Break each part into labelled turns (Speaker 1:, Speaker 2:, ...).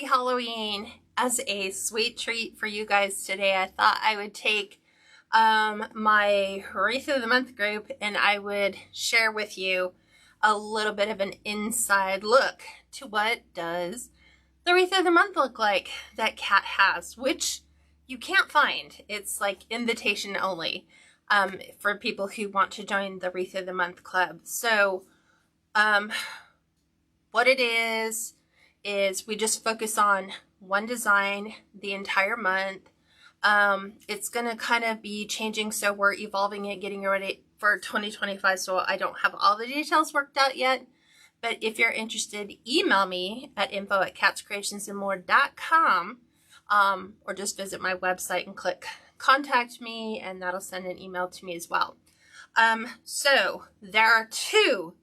Speaker 1: Halloween. As a sweet treat for you guys today, I thought I would take my Wreath of the Month group and I would share with you a little bit of an inside look to what does the Wreath of the Month look like that Kat has, which you can't find. It's like invitation only for people who want to join the Wreath of the Month club. So what it is we just focus on one design the entire month. It's going to kind of be changing, so we're evolving it, getting ready for 2025, so I don't have all the details worked out yet. But if you're interested, email me at info@KatsCreationsNMore.com, or just visit my website and click contact me, and that'll send an email to me as well. So there are 2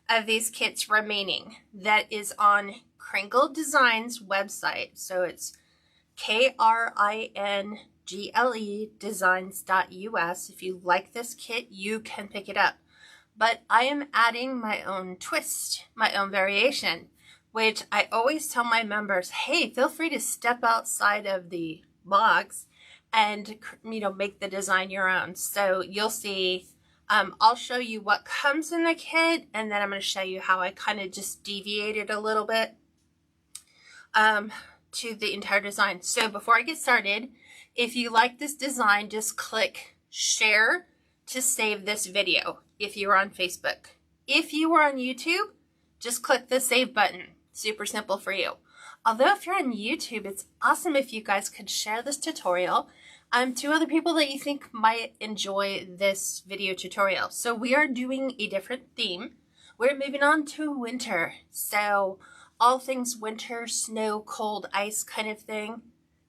Speaker 1: of these kits remaining that is on Kringle Designs website. So it's KRINGLE designs.us. If you like this kit, you can pick it up. But I am adding my own twist, my own variation, which I always tell my members, hey, feel free to step outside of the box and, make the design your own. So you'll see, I'll show you what comes in the kit, and then I'm going to show you how I kind of just deviated a little bit to the entire design. So before I get started, if you like this design, just click share to save this video if you're on Facebook. If you are on YouTube, just click the save button. Super simple for you. Although if you're on YouTube, it's awesome if you guys could share this tutorial to other people that you think might enjoy this video tutorial. So we are doing a different theme. We're moving on to winter. So all things winter, snow, cold, ice kind of thing.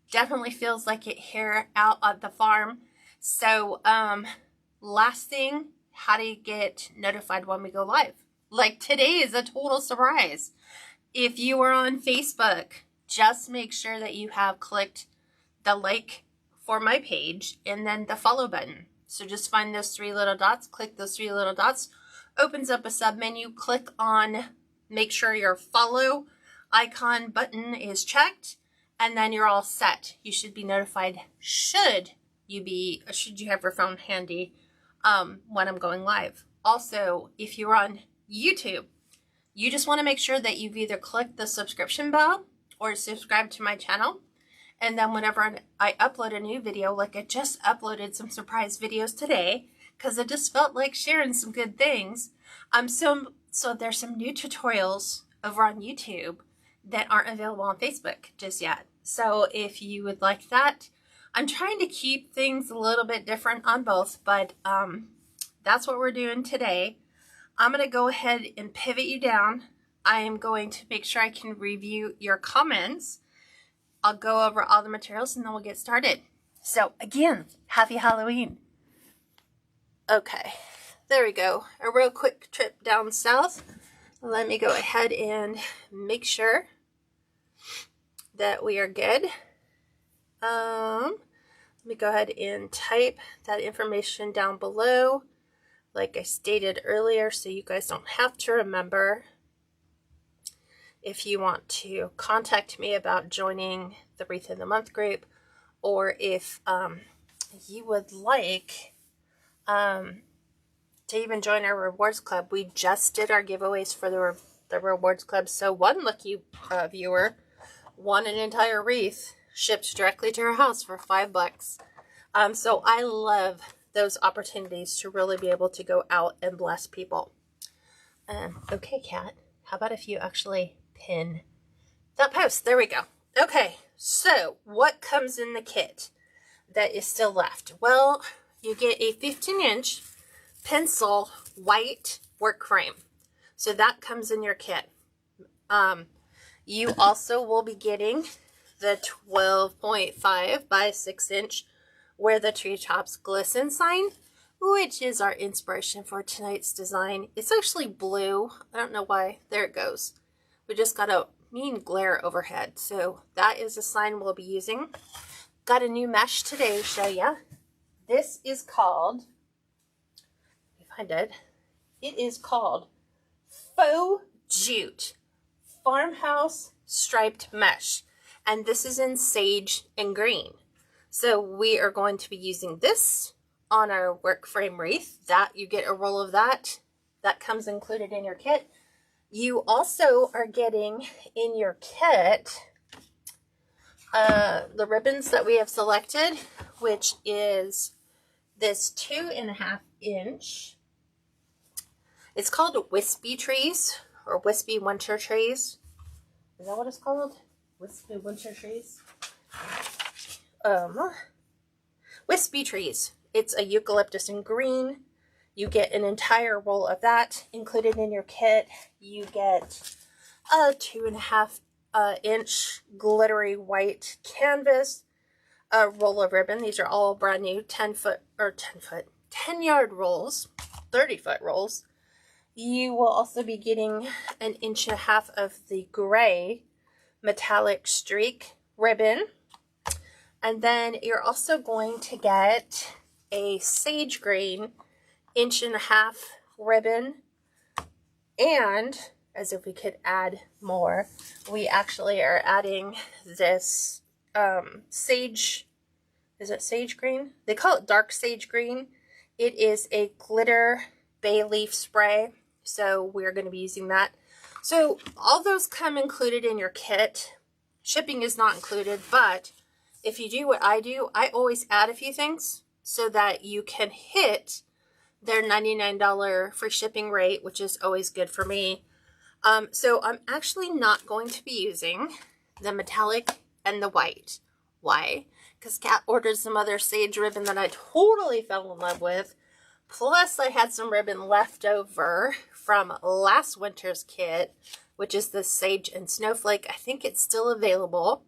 Speaker 1: Definitely feels like it here out at the farm. So last thing, how do you get notified when we go live? Like today is a total surprise. If you are on Facebook, just make sure that you have clicked the like for my page and then the follow button. So just find those 3 little dots, click those 3 little dots, opens up a sub menu, click on, make sure your follow icon button is checked, and then you're all set. You should be notified should you have your phone handy when I'm going live. Also, if you're on YouTube, you just want to make sure that you've either clicked the subscription bell or subscribed to my channel. And then whenever I upload a new video, like I just uploaded some surprise videos today, because I just felt like sharing some good things. So there's some new tutorials over on YouTube that aren't available on Facebook just yet. So if you would like that, I'm trying to keep things a little bit different on both, but that's what we're doing today. I'm going to go ahead and pivot you down. I am going to make sure I can review your comments. I'll go over all the materials and then we'll get started. So again, happy Halloween. Okay, there we go. A real quick trip down south. Let me go ahead and make sure that we are good. Let me go ahead and type that information down below, like I stated earlier, so you guys don't have to remember. If you want to contact me about joining the Wreath of the Month group, or if you would like to even join our rewards club, we just did our giveaways for the rewards club. So one lucky viewer won an entire wreath shipped directly to her house for $5. So I love those opportunities to really be able to go out and bless people. Okay, Kat, how about if you actually pin that post? There we go. Okay, so what comes in the kit that is still left? Well, you get a 15-inch pencil white work frame. So that comes in your kit. You also will be getting the 12.5 by 6-inch Where the Tree Tops Glisten sign, which is our inspiration for tonight's design. It's actually blue. I don't know why. There it goes. We just got a mean glare overhead. So that is the sign we'll be using. Got a new mesh today to show you. This is called, let me find it. It is called Faux Jute Farmhouse Striped Mesh. and this is in sage and green. So we are going to be using this on our work frame wreath. That you get a roll of that. That comes included in your kit. You also are getting in your kit the ribbons that we have selected, which is this 2.5 inch. It's called Wispy Trees or Wispy Winter Trees. Is that what it's called? Wispy Winter Trees? Wispy Trees. It's a eucalyptus in green. You get an entire roll of that included in your kit. You get a 2.5 inch glittery white canvas, a roll of ribbon. These are all brand new 10 yard rolls, 30-foot rolls. You will also be getting 1.5 inches of the gray metallic streak ribbon. And then you're also going to get a sage green 1.5 inch ribbon. And as if we could add more, we actually are adding this sage, is it sage green? They call it dark sage green. It is a glitter bay leaf spray. So we're going to be using that. So all those come included in your kit. Shipping is not included, but if you do what I do, I always add a few things so that you can hit their $99 free shipping rate, which is always good for me. So I'm actually not going to be using the metallic and the white. Why? Because Kat ordered some other sage ribbon that I totally fell in love with. Plus, I had some ribbon left over from last winter's kit, which is the Sage and Snowflake. I think it's still available.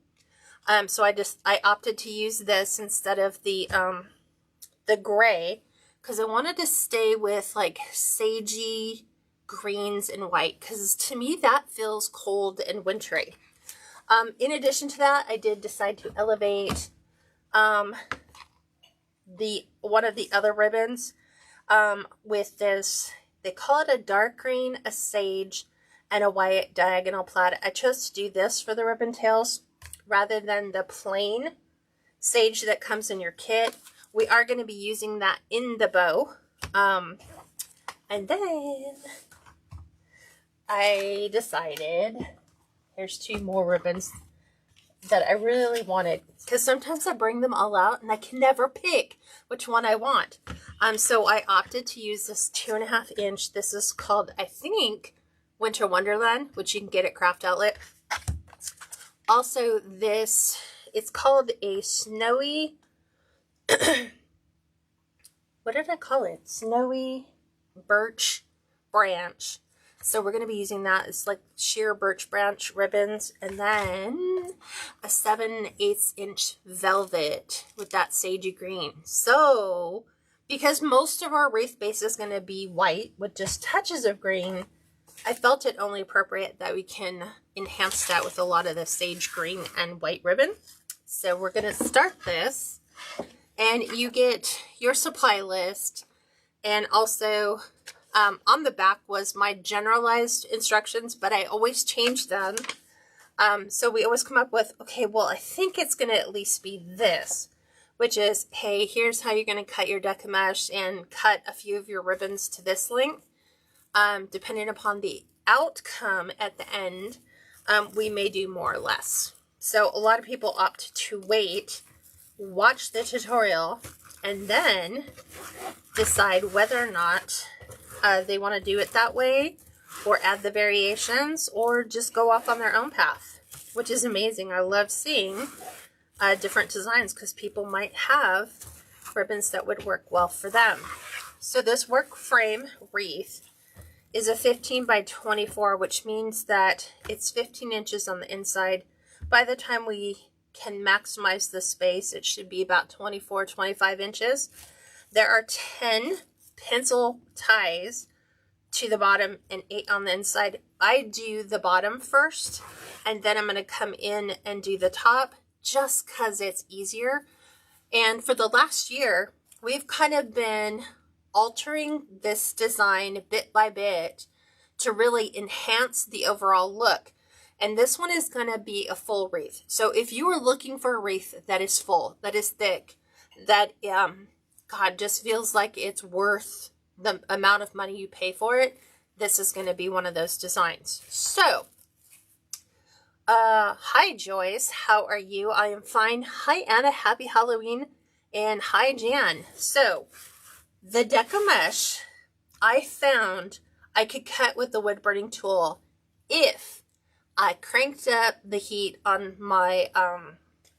Speaker 1: So I opted to use this instead of the gray, because I wanted to stay with like sagey greens and white, because to me that feels cold and wintry. In addition to that, I did decide to elevate one of the other ribbons with this. They call it a dark green, a sage, and a white diagonal plaid. I chose to do this for the ribbon tails rather than the plain sage that comes in your kit. We are going to be using that in the bow. And then I decided, here's 2 more ribbons that I really wanted, because sometimes I bring them all out and I can never pick which one I want. So I opted to use this 2.5 inch. This is called, I think, Winter Wonderland, which you can get at Craft Outlet. Also, this, it's called a snowy, what did I call it? Snowy birch branch. So we're going to be using that. It's like sheer birch branch ribbons. And then a 7/8 inch velvet with that sagey green. So because most of our wreath base is going to be white with just touches of green, I felt it only appropriate that we can enhance that with a lot of the sage green and white ribbon. So we're going to start this. And you get your supply list, and also on the back was my generalized instructions, but I always change them. So we always come up with, okay, well, I think it's going to at least be this, which is, hey, here's how you're going to cut your decoupage and cut a few of your ribbons to this length. Depending upon the outcome at the end, we may do more or less. So a lot of people opt to wait, watch the tutorial, and then decide whether or not they want to do it that way, or add the variations, or just go off on their own path, which is amazing. I love seeing different designs because people might have ribbons that would work well for them. So this work frame wreath is a 15 by 24, which means that it's 15 inches on the inside. By the time we can maximize the space, it should be about 24, 25 inches. There are 10 pencil ties to the bottom and 8 on the inside. I do the bottom first, and then I'm going to come in and do the top just because it's easier. And for the last year, we've kind of been altering this design bit by bit to really enhance the overall look. And this one is going to be a full wreath. So if you are looking for a wreath that is full, that is thick, that, God, just feels like it's worth the amount of money you pay for it, this is going to be one of those designs. So, hi Joyce, how are you? I am fine. Hi Anna, happy Halloween. And hi Jan. So, the Deco mesh, I found I could cut with the wood burning tool if I cranked up the heat on my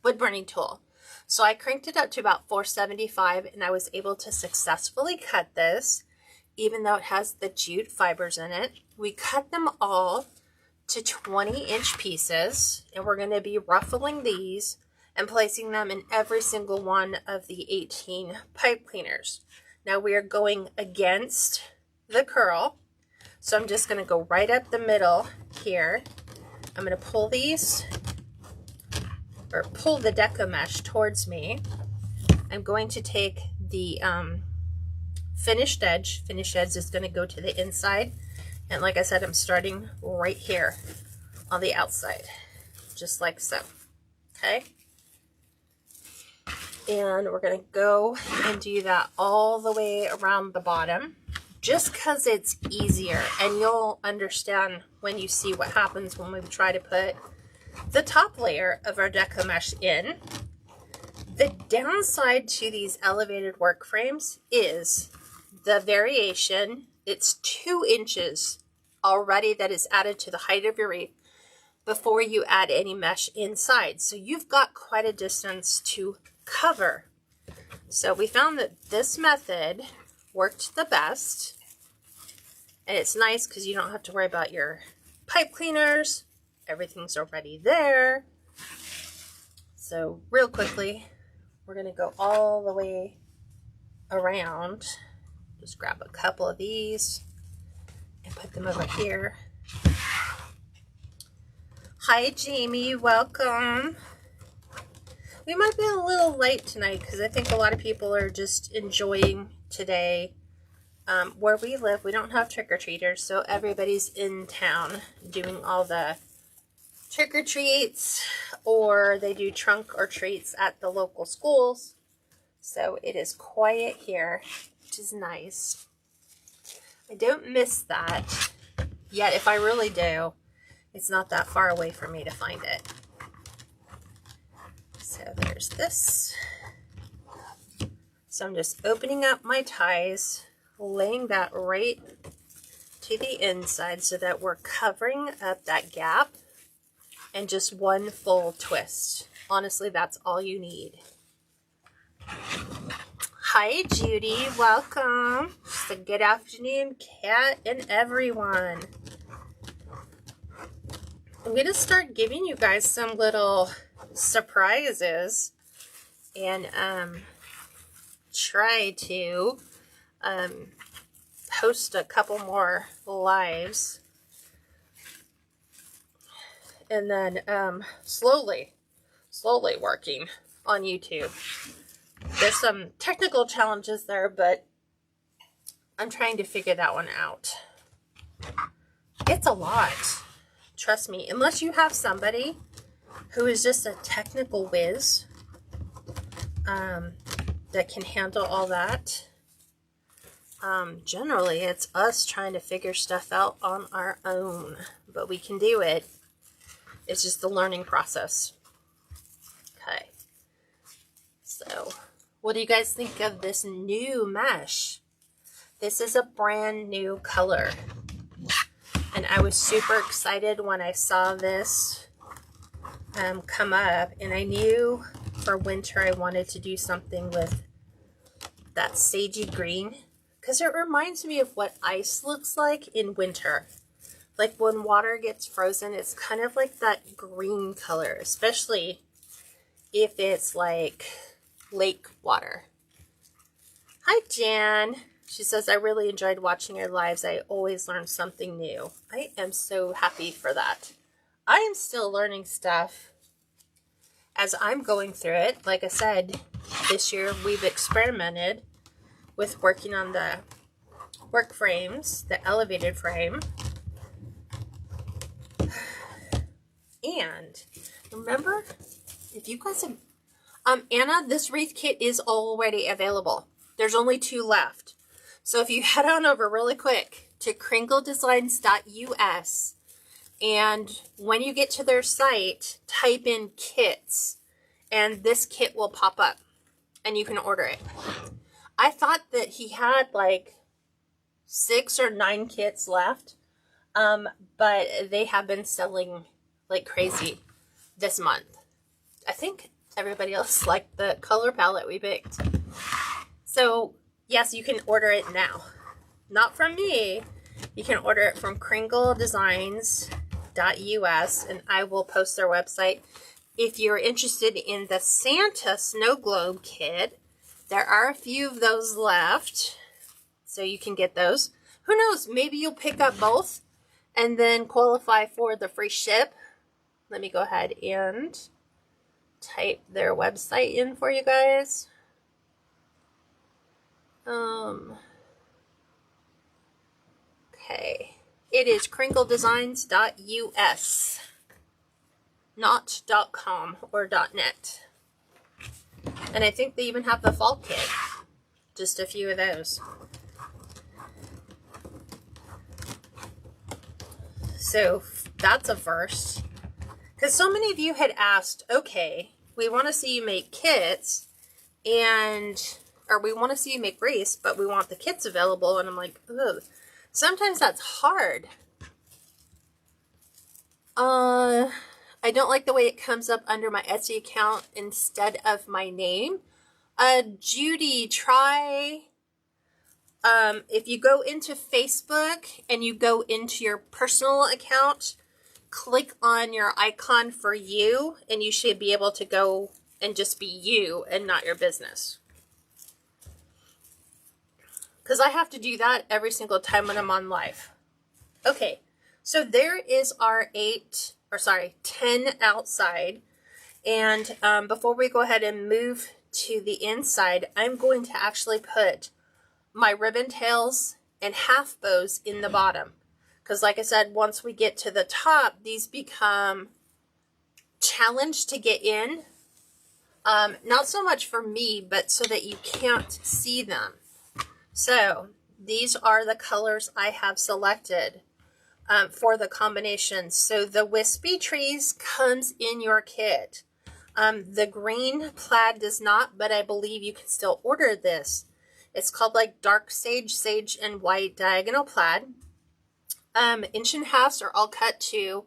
Speaker 1: wood burning tool. So I cranked it up to about 475 and I was able to successfully cut this, even though it has the jute fibers in it. We cut them all to 20-inch pieces, and we're going to be ruffling these and placing them in every single one of the 18 pipe cleaners. Now we are going against the curl, so I'm just going to go right up the middle here. I'm going to pull these, or pull the Deco mesh towards me. I'm going to take the finished edge is going to go to the inside, and like I said, I'm starting right here on the outside, just like so. Okay, and we're going to go and do that all the way around the bottom, just because it's easier, and you'll understand when you see what happens when we try to put the top layer of our Deco mesh in. The downside to these elevated work frames is the variation. It's 2 inches already that is added to the height of your wreath before you add any mesh inside. So you've got quite a distance to cover. So we found that this method worked the best. And it's nice because you don't have to worry about your pipe cleaners. Everything's already there. So real quickly, we're going to go all the way around. Just grab a couple of these and put them over here. Hi Jamie, welcome. We might be a little late tonight because I think a lot of people are just enjoying today. Where we live, we don't have trick-or-treaters, so everybody's in town doing all the trick-or-treats, or they do trunk or treats at the local schools. So it is quiet here, which is nice. I don't miss that, yet if I really do, it's not that far away for me to find it. So there's this. So I'm just opening up my ties, laying that right to the inside so that we're covering up that gap, and just one full twist. Honestly, that's all you need. Hi Judy, welcome. Just a good afternoon, Kat and everyone. I'm going to start giving you guys some little surprises and try to host a couple more lives, and then slowly working on YouTube. There's some technical challenges there, but I'm trying to figure that one out. It's a lot, trust me. Unless you have somebody who is just a technical whiz that can handle all that. Generally, it's us trying to figure stuff out on our own, but we can do it. It's just the learning process. Okay. So, what do you guys think of this new mesh? This is a brand new color. And I was super excited when I saw this come up. And I knew for winter I wanted to do something with that sagey green, because it reminds me of what ice looks like in winter. Like when water gets frozen, it's kind of like that green color, especially if it's like lake water. Hi Jan. She says, I really enjoyed watching your lives. I always learn something new. I am so happy for that. I am still learning stuff as I'm going through it. Like I said, this year we've experimented with working on the work frames, the elevated frame. And remember, if you guys have, Anna, this wreath kit is already available. There's only 2 left. So if you head on over really quick to crinkledesigns.us, and when you get to their site, type in kits, and this kit will pop up, and you can order it. I thought that he had like 6 or 9 kits left, but they have been selling like crazy this month. I think everybody else liked the color palette we picked. So yes, you can order it now. Not from me. You can order it from crinkledesigns.us, and I will post their website. If you're interested in the Santa snow globe kit, there are a few of those left, so you can get those. Who knows, maybe you'll pick up both and then qualify for the free ship. Let me go ahead and type their website in for you guys. Okay, it is crinkledesigns.us, not .com or .net. And I think they even have the fall kit, just a few of those. So that's a first, because so many of you had asked, okay, we want to see you make kits, or we want to see you make wreaths, but we want the kits available. And I'm like, ugh. Sometimes that's hard. I don't like the way it comes up under my Etsy account instead of my name. Judy, try, if you go into Facebook and you go into your personal account, click on your icon for you, and you should be able to go and just be you and not your business. Because I have to do that every single time when I'm on live. Okay, so there is our 10 outside. And before we go ahead and move to the inside, I'm going to actually put my ribbon tails and half bows in the bottom. Because like I said, once we get to the top, these become challenged to get in. Not so much for me, but so that you can't see them. So these are the colors I have selected for the combination. So the wispy trees comes in your kit. The green plaid does not, but I believe you can still order this. It's called like dark sage, and white diagonal plaid. 1.5 inches are all cut to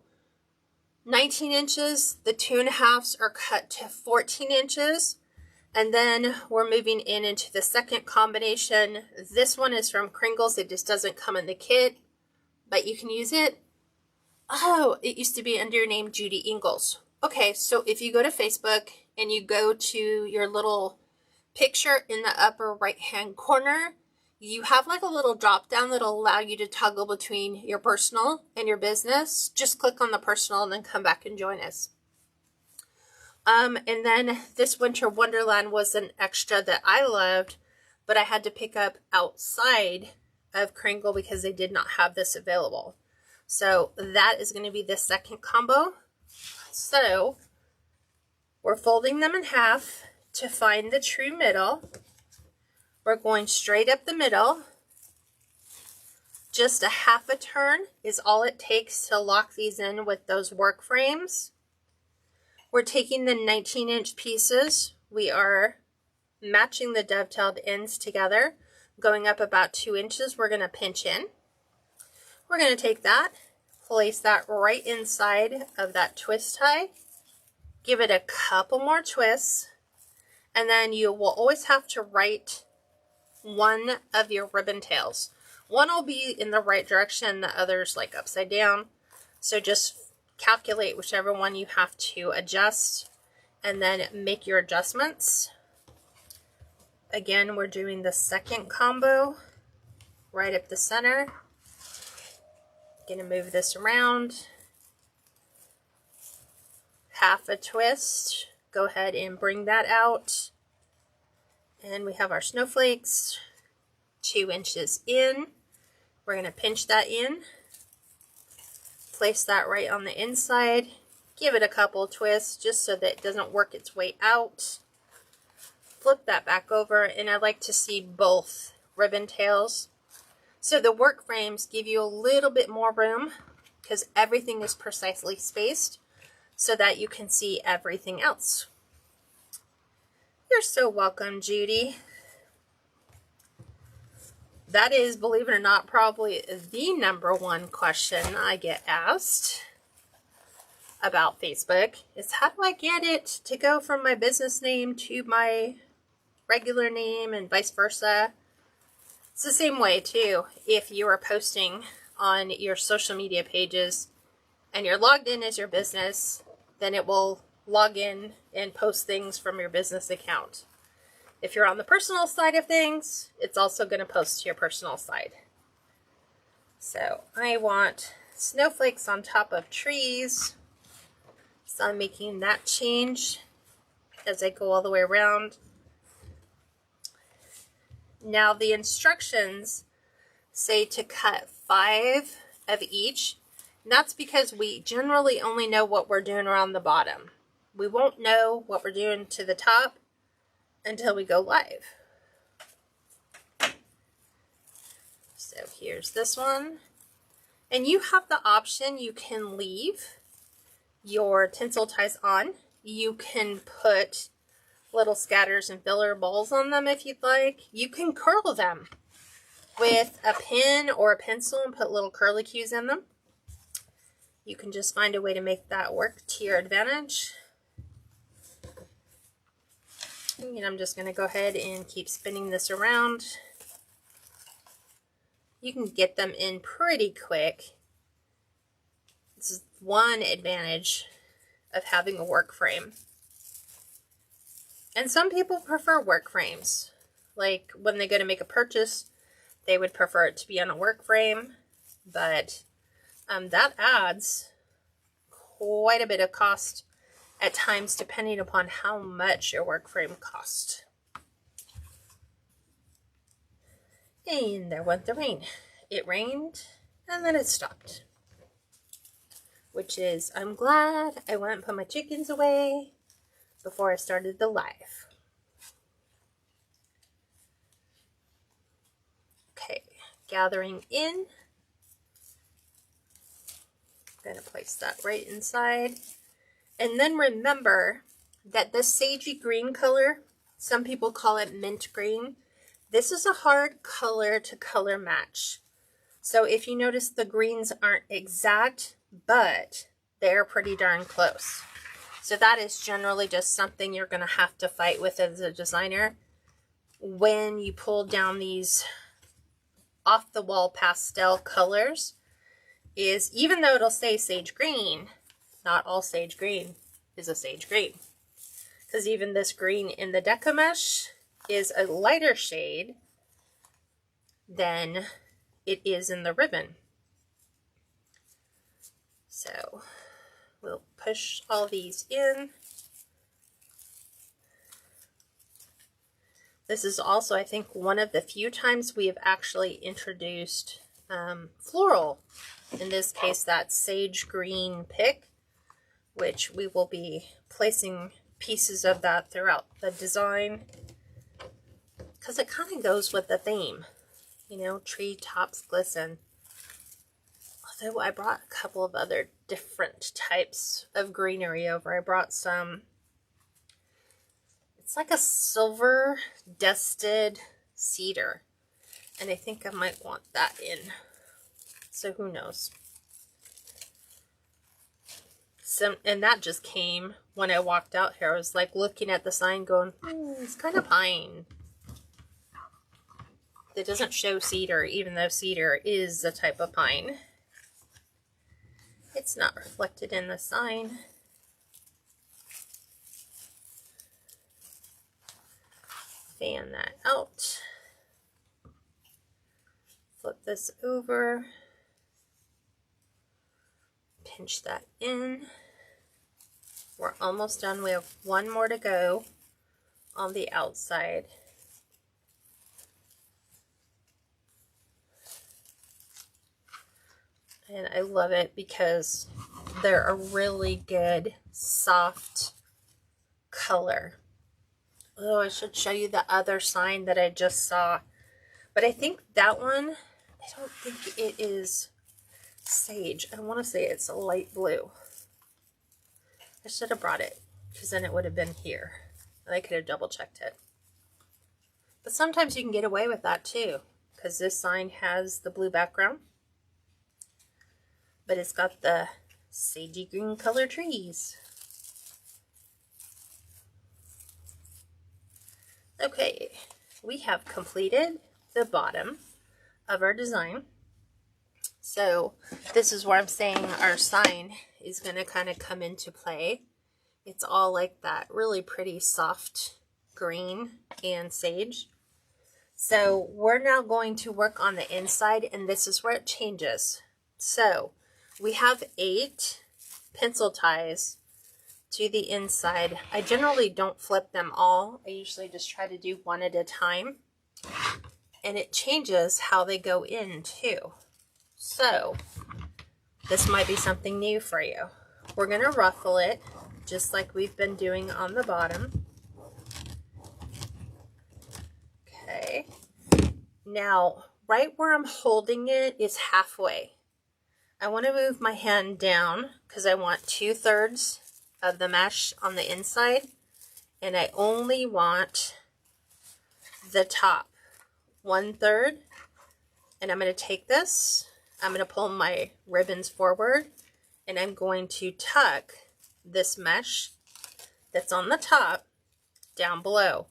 Speaker 1: 19 inches. The 2.5s are cut to 14 inches. And then we're moving into the second combination. This one is from Kringles. It just doesn't come in the kit, but you can use it. Oh, it used to be under your name, Judy Ingalls. Okay, so if you go to Facebook and you go to your little picture in the upper right-hand corner, you have like a little drop down that'll allow you to toggle between your personal and your business. Just click on the personal and then come back and join us. And then this Winter Wonderland was an extra that I loved, but I had to pick up outside of Kringle because they did not have this available. So that is going to be the second combo. So we're folding them in half to find the true middle. We're going straight up the middle. Just a half a turn is all it takes to lock these in with those work frames. We're taking the 19-inch pieces. We are matching the dovetailed ends together, going up about 2 inches. We're going to pinch in. We're going to take that, place that right inside of that twist tie, give it a couple more twists, and then you will always have to write one of your ribbon tails. One will be in the right direction, the other's like upside down. So just calculate whichever one you have to adjust and then make your adjustments. Again, we're doing the second combo right up the center. Gonna move this around. Half a twist. Go ahead and bring that out. And we have our snowflakes 2 inches in. We're gonna pinch that in. Place that right on the inside. Give it a couple twists just so that it doesn't work its way out. Flip that back over, and I like to see both ribbon tails. So the work frames give you a little bit more room because everything is precisely spaced so that you can see everything else. You're so welcome, Judy. That is, believe it or not, probably the #1 question I get asked about Facebook is, how do I get it to go from my business name to my regular name and vice versa? It's the same way too. If you are posting on your social media pages and you're logged in as your business, then it will log in and post things from your business account. If you're on the personal side of things, it's also going to post to your personal side. So I want snowflakes on top of trees. So I'm making that change as I go all the way around. Now the instructions say to cut 5 of each. And that's because we generally only know what we're doing around the bottom. We won't know what we're doing to the top until we go live. So here's this one. And you have the option, you can leave your tinsel ties on. You can put little scatters and filler balls on them if you'd like. You can curl them with a pen or a pencil and put little curlicues in them. You can just find a way to make that work to your advantage. And I'm just going to go ahead and keep spinning this around. You can get them in pretty quick. This is one advantage of having a work frame. And some people prefer work frames. Like when they go to make a purchase, they would prefer it to be on a work frame. But that adds quite a bit of cost at times, depending upon how much your work frame costs. And there went the rain. It rained and then it stopped. Which is, I'm glad I went and put my chickens away before I started the live. Okay, gathering in. I'm going to place that right inside. And then remember that this sagey green color, some people call it mint green. This is a hard color to color match. So if you notice, the greens aren't exact, but they're pretty darn close. So that is generally just something you're going to have to fight with as a designer when you pull down these off-the-wall pastel colors. Is even though it'll say sage green, not all sage green is a sage green. Because even this green in the Deco mesh is a lighter shade than it is in the ribbon. So we'll push all these in. This is also, I think, one of the few times we have actually introduced floral. In this case, that sage green pick, which we will be placing pieces of that throughout the design because it kind of goes with the theme, you know, Tree Tops Glisten. Although I brought a couple of other different types of greenery over. I brought some, it's like a silver dusted cedar, and I think I might want that in. So who knows? And that just came when I walked out here. I was like looking at the sign going, it's kind of pine. It doesn't show cedar, even though cedar is a type of pine. It's not reflected in the sign. Fan that out. Flip this over. Pinch that in. We're almost done. We have one more to go on the outside. And I love it because They're a really good soft color. Oh, I should show you the other sign that I just saw. But I think that one, I don't think it is sage. I want to say it's a light blue. I should have brought it because then it would have been here. And I could have double checked it. But sometimes you can get away with that too, because this sign has the blue background. But it's got the sagey green color trees. Okay, we have completed the bottom of our design. So this is where I'm saying our sign is going to kind of come into play. It's all like that really pretty soft green and sage. So we're now going to work on the inside, and this is where it changes. So we have 8 pencil ties to the inside. I generally don't flip them all. I usually just try to do one at a time. And it changes how they go in too. So this might be something new for you. We're going to ruffle it just like we've been doing on the bottom. Okay. Now, right where I'm holding it is halfway. I want to move my hand down because I want 2/3 of the mesh on the inside, and I only want the top 1/3. And I'm going to take this, I'm going to pull my ribbons forward, and I'm going to tuck this mesh that's on the top down below.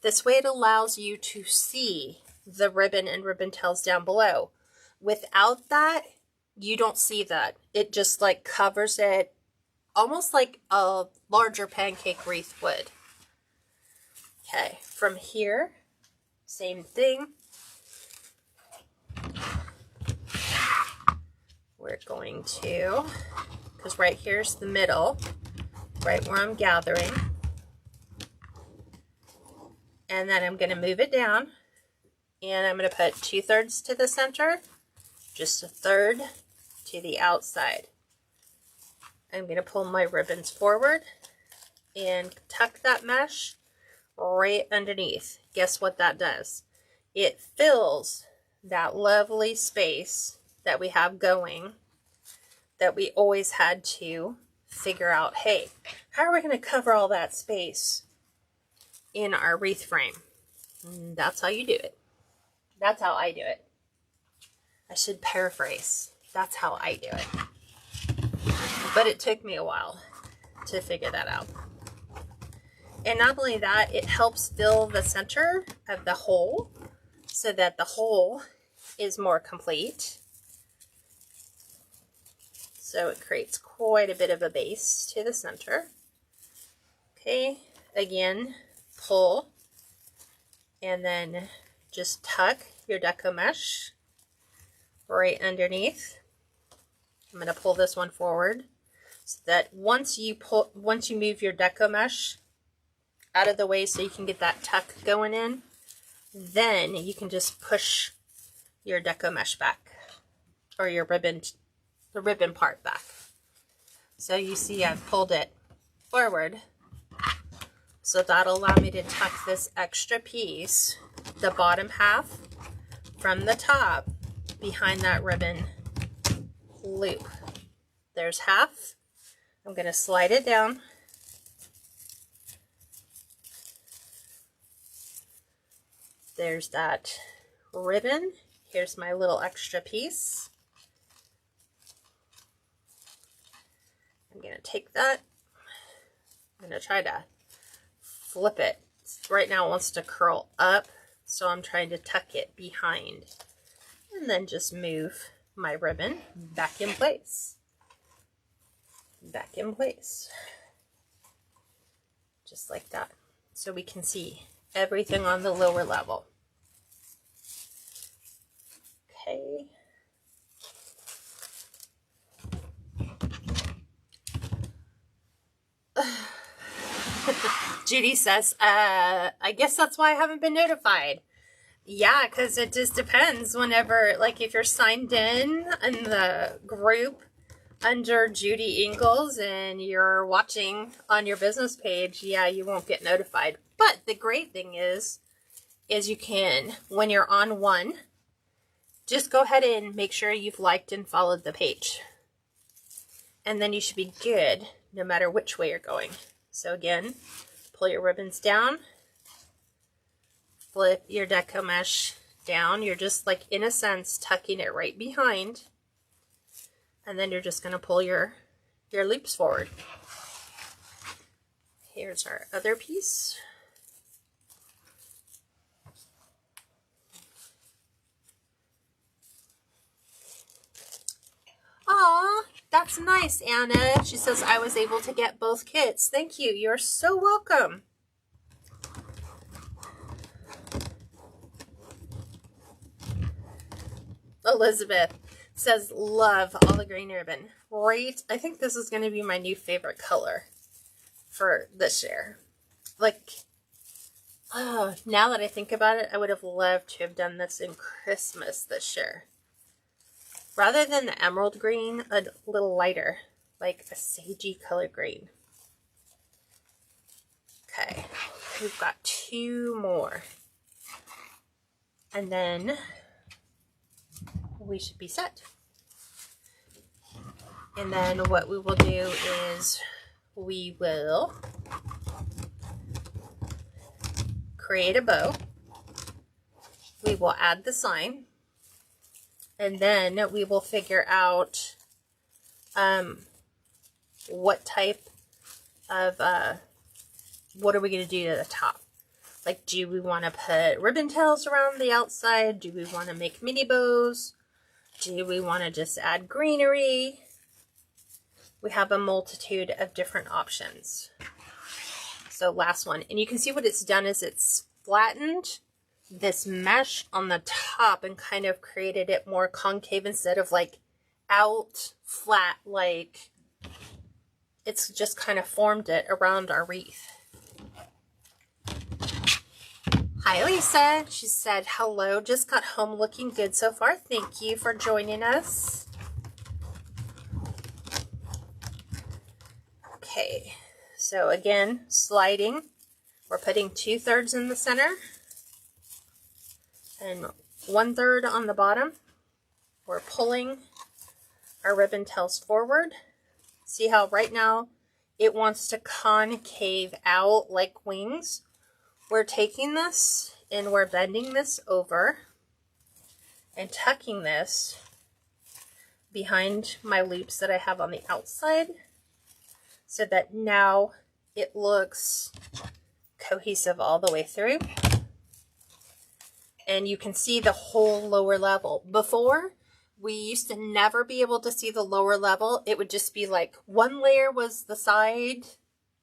Speaker 1: This way it allows you to see the ribbon and ribbon tails down below. Without that, you don't see that. It just like covers it, almost like a larger pancake wreath would. Okay, from here, same thing. We're going to, because right here's the middle, right where I'm gathering. And then I'm going to move it down, and I'm going to put 2/3 to the center, just 1/3 to the outside. I'm going to pull my ribbons forward and tuck that mesh right underneath. Guess what that does? It fills that lovely space that we have going, that we always had to figure out, hey, how are we going to cover all that space in our wreath frame? And that's how you do it. That's how I do it. I should paraphrase. That's how I do it. But it took me a while to figure that out. And not only that, it helps fill the center of the hole so that the hole is more complete. So it creates quite a bit of a base to the center. Okay, again, pull, and then just tuck your Deco mesh right underneath. I'm going to pull this one forward so that once you move your Deco mesh out of the way so you can get that tuck going in, then you can just push your Deco mesh back, or your ribbon, the ribbon part back. So you see I've pulled it forward, so that'll allow me to tuck this extra piece, the bottom half, from the top behind that ribbon loop. There's half. I'm going to slide it down. There's that ribbon. Here's my little extra piece. I'm going to take that. I'm going to try to flip it. Right now it wants to curl up, so I'm trying to tuck it behind. And then just move my ribbon back in place. Back in place. Just like that. So we can see everything on the lower level. Okay. Judy says, I guess that's why I haven't been notified. Yeah, because it just depends whenever, like if you're signed in the group under Judy Ingalls and you're watching on your business page, yeah, you won't get notified. But the great thing is you can, when you're on one, just go ahead and make sure you've liked and followed the page. And then you should be good no matter which way you're going. So again, pull your ribbons down, flip your deco mesh down. You're just like, in a sense, tucking it right behind. And then you're just going to pull your loops forward. Here's our other piece. Aw, that's nice, Anna. She says, I was able to get both kits. Thank you. You're so welcome. Elizabeth says, love all the green ribbon. Right? I think this is going to be my new favorite color for this year. Like, oh, now that I think about it, I would have loved to have done this in Christmas this year. Rather than the emerald green, a little lighter, like a sagey color green. Okay, we've got 2 more. And then we should be set. And then what we will do is we will create a bow. We will add the sign. And then we will figure out what type of, what are we going to do to the top? Like, do we want to put ribbon tails around the outside? Do we want to make mini bows? Do we want to just add greenery? We have a multitude of different options. So last one. And you can see what it's done is it's flattened this mesh on the top and kind of created it more concave instead of like out flat, like it's just kind of formed it around our wreath. Hi Lisa, she said hello, just got home looking good so far. Thank you for joining us. Okay, so again, sliding, we're putting 2/3 in the center and 1/3 on the bottom. We're pulling our ribbon tails forward. See how right now it wants to concave out like wings? We're taking this and we're bending this over and tucking this behind my loops that I have on the outside so that now it looks cohesive all the way through. And you can see the whole lower level. Before, we used to never be able to see the lower level. It would just be like one layer was the side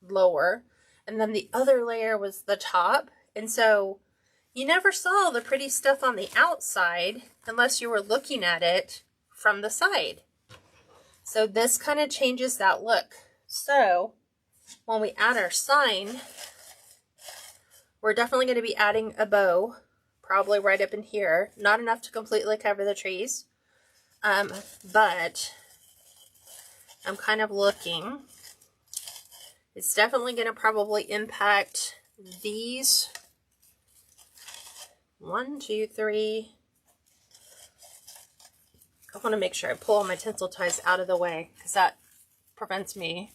Speaker 1: lower, and then the other layer was the top. And so you never saw the pretty stuff on the outside unless you were looking at it from the side. So this kind of changes that look. So when we add our sign, we're definitely going to be adding a bow, probably right up in here. Not enough to completely cover the trees, but I'm kind of looking. It's definitely going to probably impact these 1, 2, 3. I want to make sure I pull all my tinsel ties out of the way because that prevents me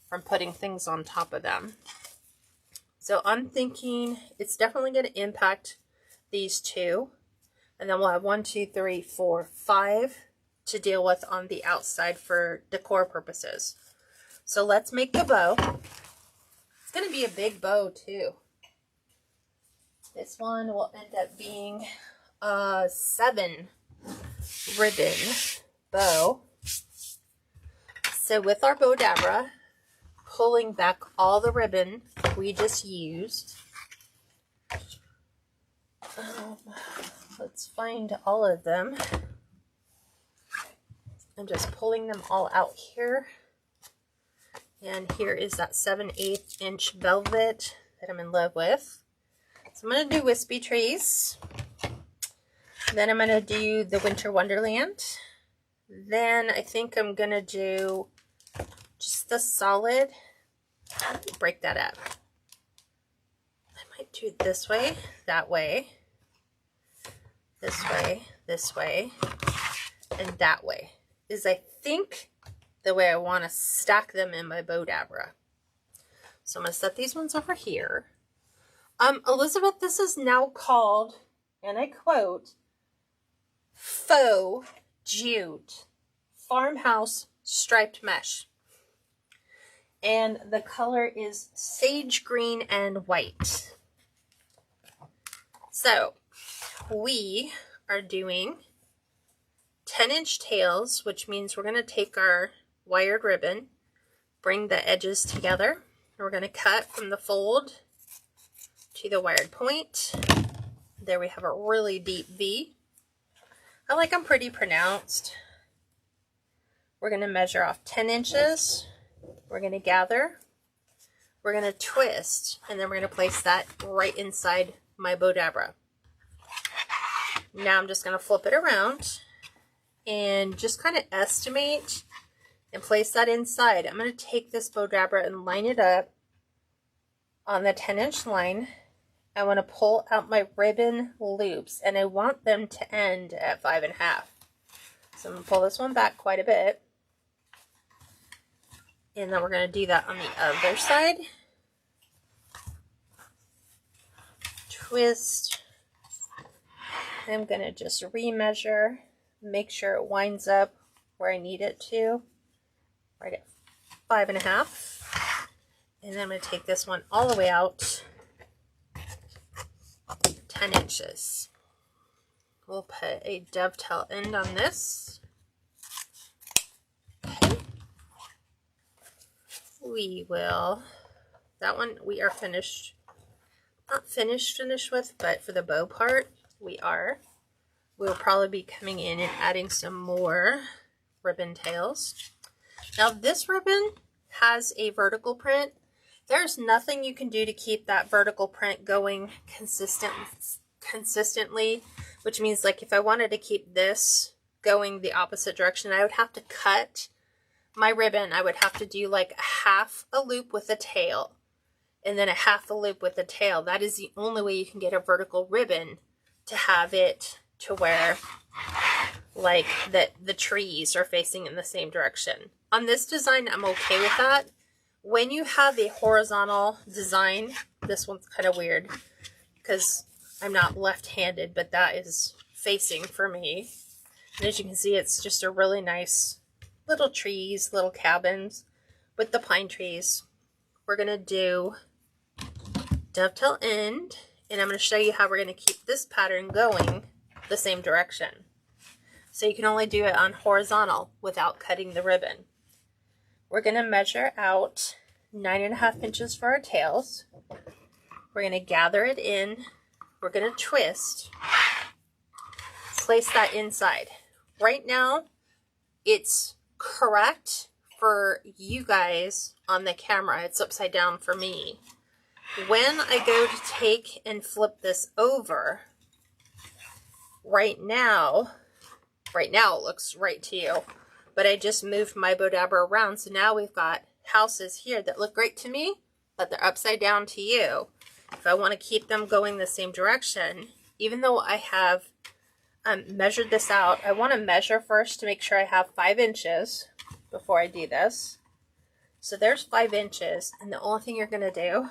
Speaker 1: from putting things on top of them. So I'm thinking it's definitely going to impact these 2. And then we'll have 1, 2, 3, 4, 5 to deal with on the outside for decor purposes. So let's make the bow. It's going to be a big bow too. This one will end up being a 7 ribbon bow. So with our bow dabra, pulling back all the ribbon we just used. Let's find all of them. I'm just pulling them all out here. And here is that 7/8 inch velvet that I'm in love with. So I'm going to do wispy trees. Then I'm going to do the winter wonderland. Then I think I'm going to do just the solid. Let me break that up. I might do it this way, that way, this way, and that way. Is I think the way I want to stack them in my Bowdabra. So I'm going to set these ones over here. Elizabeth, this is now called, and I quote, faux jute farmhouse striped mesh. And the color is sage green and white. So we are doing 10-inch tails, which means we're going to take our wired ribbon, bring the edges together, and we're going to cut from the fold to the wired point. There we have a really deep V. I like them pretty pronounced. We're going to measure off 10 inches. We're going to gather. We're going to twist, and then we're going to place that right inside my Bowdabra. Now I'm just going to flip it around and just kind of estimate and place that inside. I'm going to take this Bowdabra and line it up on the 10-inch line. I want to pull out my ribbon loops, and I want them to end at 5.5. So I'm going to pull this one back quite a bit. And then we're going to do that on the other side. Twist. I'm going to just remeasure, make sure it winds up where I need it to, right at 5.5. And then I'm going to take this one all the way out 10 inches. We'll put a dovetail end on this. Okay. We will, that one we are finished, not finished with, but for the bow part, we are. We'll probably be coming in and adding some more ribbon tails. Now this ribbon has a vertical print. There's nothing you can do to keep that vertical print going consistently, which means like if I wanted to keep this going the opposite direction, I would have to cut my ribbon. I would have to do like half a loop with a tail and then a half a loop with a tail. That is the only way you can get a vertical ribbon to have it to where like the trees are facing in the same direction. On this design, I'm okay with that. When you have a horizontal design, this one's kind of weird because I'm not left-handed, but that is facing for me. And as you can see, it's just a really nice little trees, little cabins with the pine trees. We're going to do dovetail end, and I'm going to show you how we're going to keep this pattern going the same direction. So you can only do it on horizontal without cutting the ribbon. We're going to measure out 9.5 inches for our tails. We're going to gather it in. We're going to twist. Place that inside. Right now, it's correct for you guys on the camera. It's upside down for me. When I go to take and flip this over, right now it looks right to you, but I just moved my Bowdabra around, so now we've got houses here that look great to me, but they're upside down to you. If I want to keep them going the same direction, even though I have measured this out, I want to measure first to make sure I have 5 inches before I do this. So there's 5 inches, and the only thing you're going to do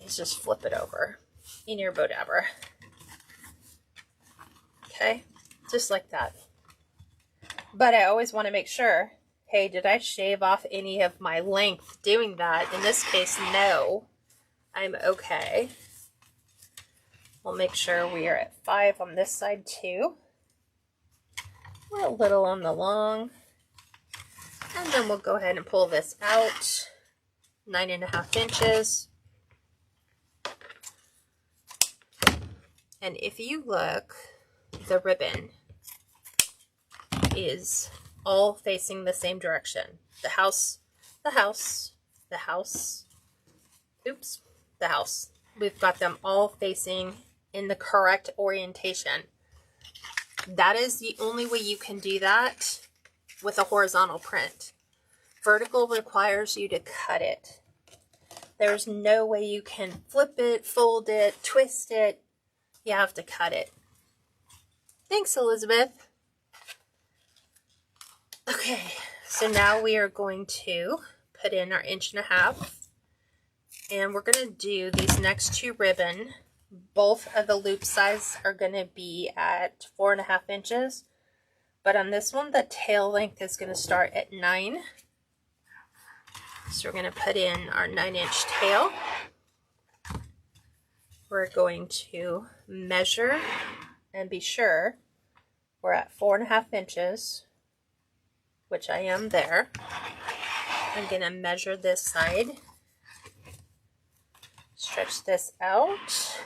Speaker 1: is just flip it over in your Bowdabra. Okay, just like that. But I always want to make sure, hey, did I shave off any of my length doing that? In this case, no. I'm okay. We'll make sure we are at 5 on this side too. We're a little on the long. And then we'll go ahead and pull this out. 9.5 inches. And if you look, the ribbon is all facing the same direction. The house. We've got them all facing in the correct orientation. That is the only way you can do that with a horizontal print. Vertical requires you to cut it. There's no way you can flip it, fold it, twist it. You have to cut it. Thanks, Elizabeth. Okay, so now we are going to put in our 1.5 inches. And we're going to do these next 2 ribbon. Both of the loop size are going to be at 4.5 inches. But on this one, the tail length is going to start at 9. So we're going to put in our 9-inch tail. We're going to measure and be sure we're at 4.5 inches, which I am there. I'm going to measure this side. Stretch this out,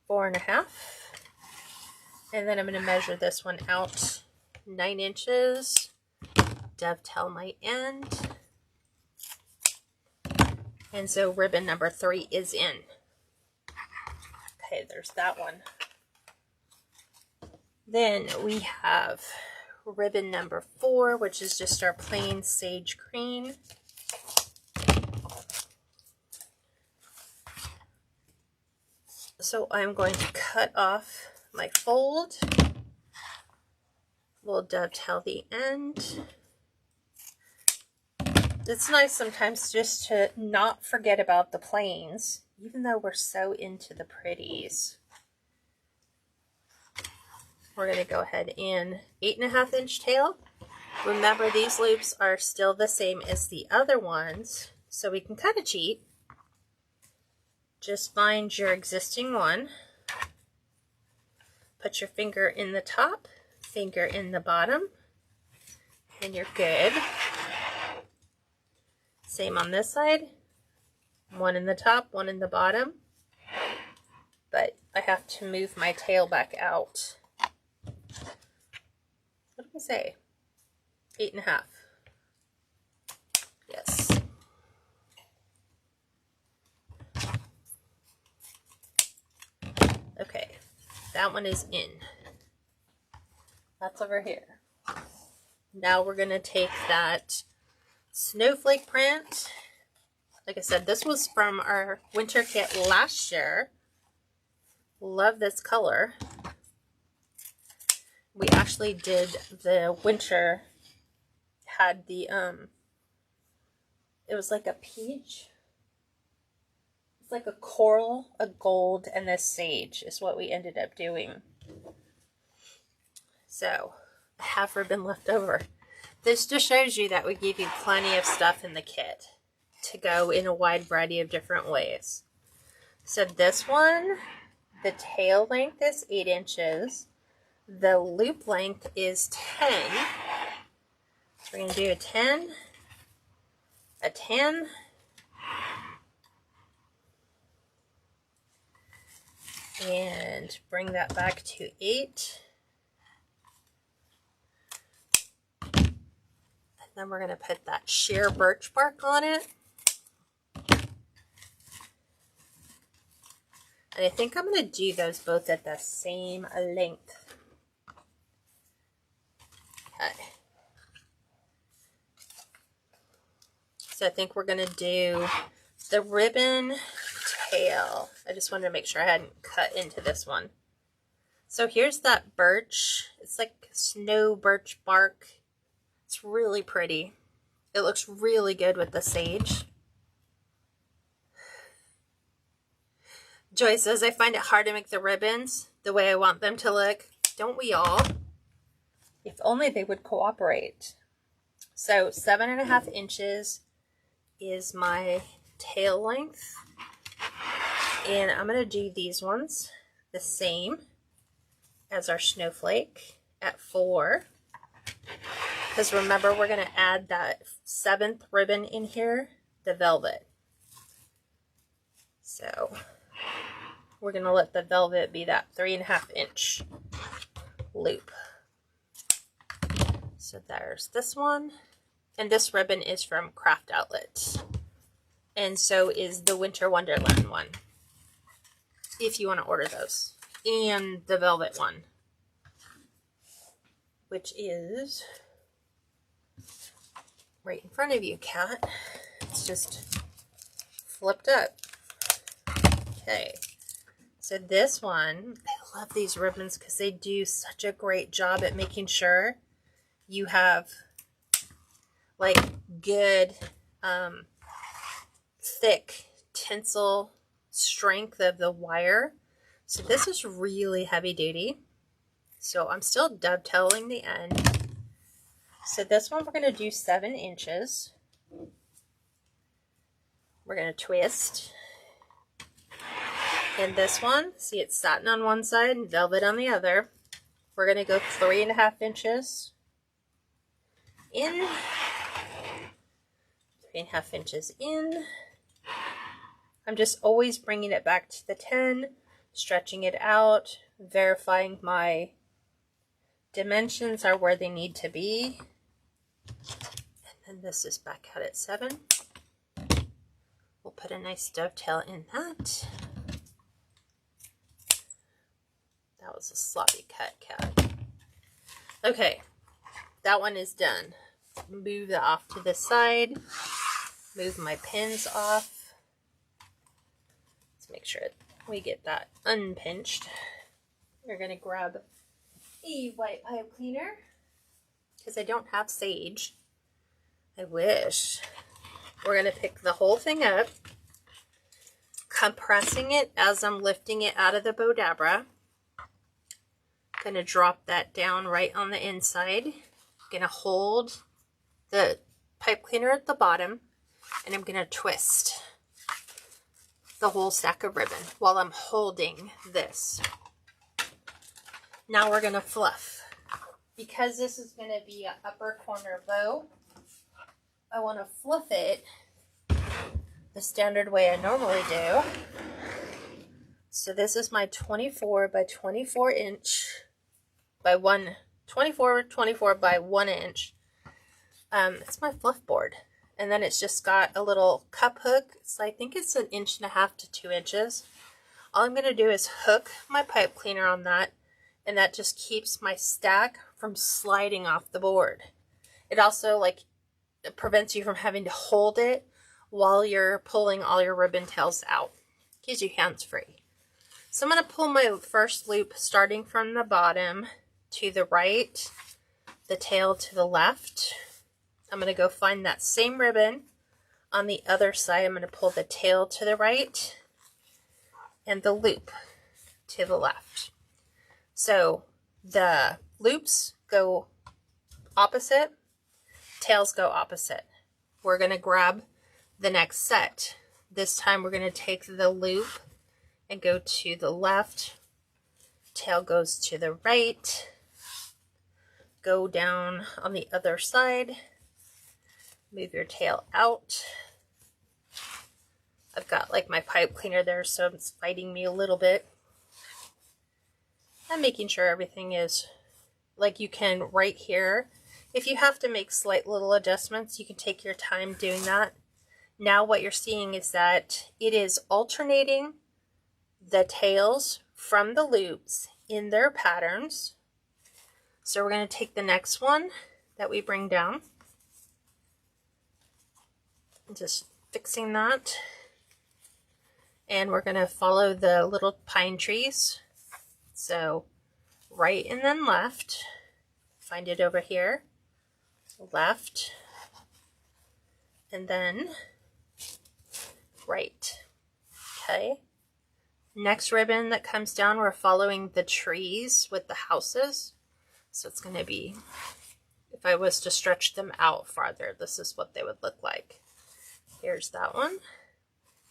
Speaker 1: 4.5, and then I'm going to measure this one out 9 inches, dovetail my end, and so ribbon number 3 is in. Okay, there's that one. Then we have ribbon number 4, which is just our plain sage green. So I'm going to cut off my fold. We'll dovetail the end. It's nice sometimes just to not forget about the plains, even though we're so into the pretties. We're going to go ahead and 8.5 inch tail. Remember, these loops are still the same as the other ones, so we can kind of cheat. Just find your existing one, put your finger in the top, finger in the bottom, and you're good. Same on this side, one in the top, one in the bottom, but I have to move my tail back out. What did I say? 8.5. Yes. Okay, that one is in. That's over here. Now we're going to take that snowflake print. Like I said, this was from our winter kit last year. Love this color. We actually did the winter, had the, it was like a peach. It's like a coral, a gold, and a sage is what we ended up doing. So, I have ribbon left over. This just shows you that we give you plenty of stuff in the kit to go in a wide variety of different ways. So this one, the tail length is 8 inches. The loop length is 10. So we're going to do a 10, a 10, and bring that back to 8. And then we're going to put that sheer birch bark on it. And I think I'm going to do those both at the same length. Okay. So I think we're going to do the ribbon tail. I just wanted to make sure I hadn't cut into this one. So here's that birch. It's like snow birch bark. It's really pretty. It looks really good with the sage. Joy says, I find it hard to make the ribbons the way I want them to look. Don't we all? If only they would cooperate. So 7.5 inches is my tail length. And I'm going to do these ones the same as our snowflake at 4. Because remember, we're going to add that 7th ribbon in here, the velvet. So we're going to let the velvet be that 3.5 inch loop. So there's this one. And this ribbon is from Craft Outlet. And so is the Winter Wonderland one, if you want to order those. and the velvet one, which is right in front of you, Kat. It's just flipped up. Okay, so this one, I love these ribbons because they do such a great job at making sure you have like good thick tensile strength of the wire. So this is really heavy duty. So I'm still dovetailing the end. So this one we're going to do 7 inches. We're going to twist. And this one, see, it's satin on one side and velvet on the other. We're going to go 3.5 inches in, 3.5 inches in. I'm just always bringing it back to the 10, stretching it out, verifying my dimensions are where they need to be. And then this is back out at 7. We'll put a nice dovetail in that. That was a sloppy cut, Kat. Okay, that one is done. Move that off to the side. Move my pins off. Let's make sure we get that unpinched. We're going to grab a white pipe cleaner because I don't have sage. I wish. We're going to pick the whole thing up, compressing it as I'm lifting it out of the Bodabra. Going to drop that down right on the inside. Going to hold the pipe cleaner at the bottom, and I'm going to twist the whole stack of ribbon while I'm holding this. Now we're going to fluff. Because this is going to be an upper corner bow, I want to fluff it the standard way I normally do. So this is my 24 by 24 inch by 24 by 1 inch. It's my fluff board. And then it's just got a little cup hook. So I think it's 1.5 inches to 2 inches. All I'm going to do is hook my pipe cleaner on that, and that just keeps my stack from sliding off the board. It also it prevents you from having to hold it while you're pulling all your ribbon tails out. Keeps you hands free. So I'm going to pull my first loop starting from the bottom to the right, the tail to the left. I'm going to go find that same ribbon on the other side. I'm going to pull the tail to the right and the loop to the left. So the loops go opposite, tails go opposite. We're going to grab the next set. This time we're going to take the loop and go to the left, tail goes to the right, go down on the other side, move your tail out. I've got my pipe cleaner there, so it's fighting me a little bit. I'm making sure everything is you can right here. If you have to make slight little adjustments, you can take your time doing that. Now what you're seeing is that it is alternating the tails from the loops in their patterns. So we're going to take the next one that we bring down. Just fixing that. And we're going to follow the little pine trees. So right and then left. Find it over here. Left. And then right. Okay. Next ribbon that comes down, we're following the trees with the houses. So it's going to be, if I was to stretch them out farther, this is what they would look like. Here's that one.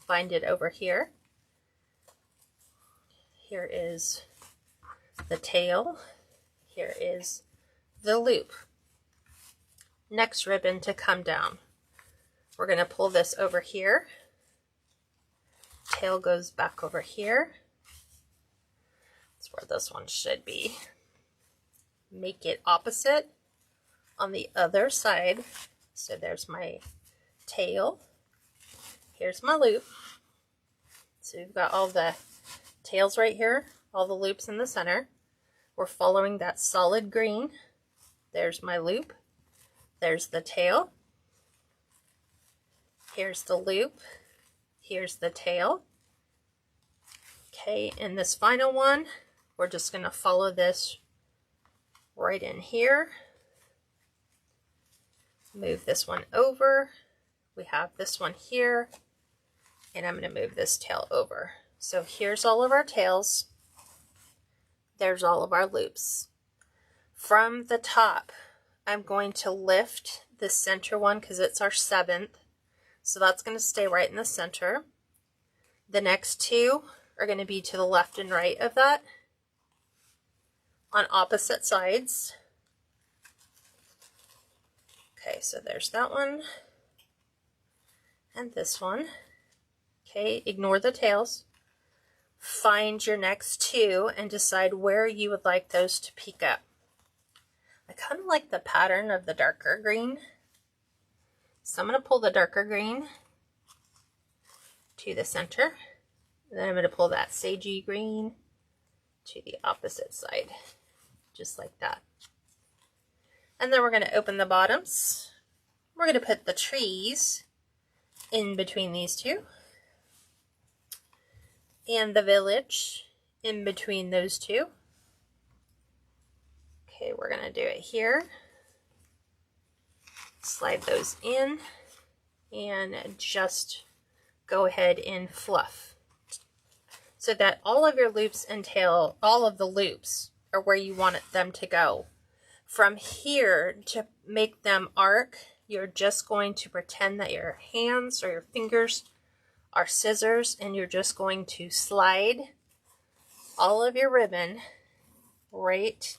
Speaker 1: Find it over here. Here is the tail. Here is the loop. Next ribbon to come down. We're going to pull this over here. Tail goes back over here. That's where this one should be. Make it opposite on the other side. So there's my tail. Here's my loop. So we've got all the tails right here. all the loops in the center. We're following that solid green. There's my loop. There's the tail. Here's the loop. Here's the tail. Okay, and this final one, we're just going to follow this right in here. Move this one over. We have this one here, and I'm going to move this tail over. So here's all of our tails. There's all of our loops. From the top, I'm going to lift the center one because it's our 7th. So that's going to stay right in the center. The next 2 are going to be to the left and right of that on opposite sides. Okay, so there's that one and this one. Okay, ignore the tails. Find your next 2 and decide where you would like those to peek up. I kind of like the pattern of the darker green. So I'm going to pull the darker green to the center. And then I'm going to pull that sagey green to the opposite side, just like that. And then we're going to open the bottoms. We're going to put the trees in between these 2. And the village in between those 2. Okay, we're going to do it here. Slide those in and just go ahead and fluff so that all of your loops and tail, all of the loops are where you want them to go. From here, to make them arc, you're just going to pretend that your hands or your fingers are scissors, and you're just going to slide all of your ribbon right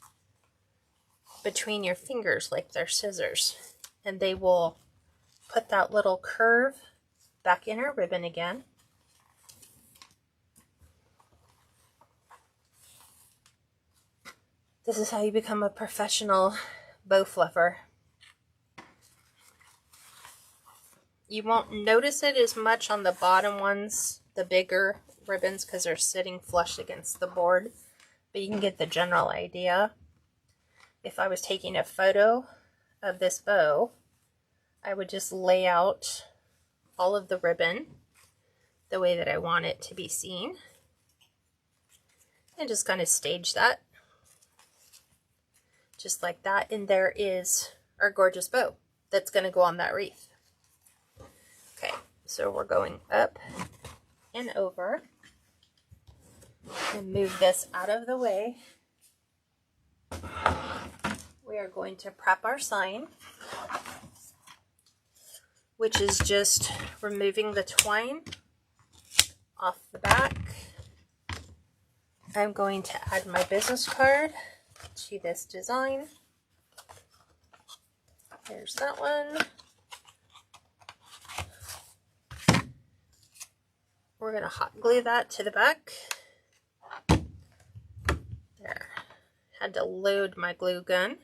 Speaker 1: between your fingers like they're scissors. And they will put that little curve back in our ribbon again. This is how you become a professional bow fluffer. You won't notice it as much on the bottom ones, the bigger ribbons, because they're sitting flush against the board, but you can get the general idea. If I was taking a photo of this bow, I would just lay out all of the ribbon the way that I want it to be seen and just kind of stage that just like that. And there is our gorgeous bow that's going to go on that wreath. Okay, so we're going up and over and move this out of the way. We are going to prep our sign, which is just removing the twine off the back. I'm going to add my business card to this design. There's that one. We're going to hot glue that to the back. There. Had to load my glue gun.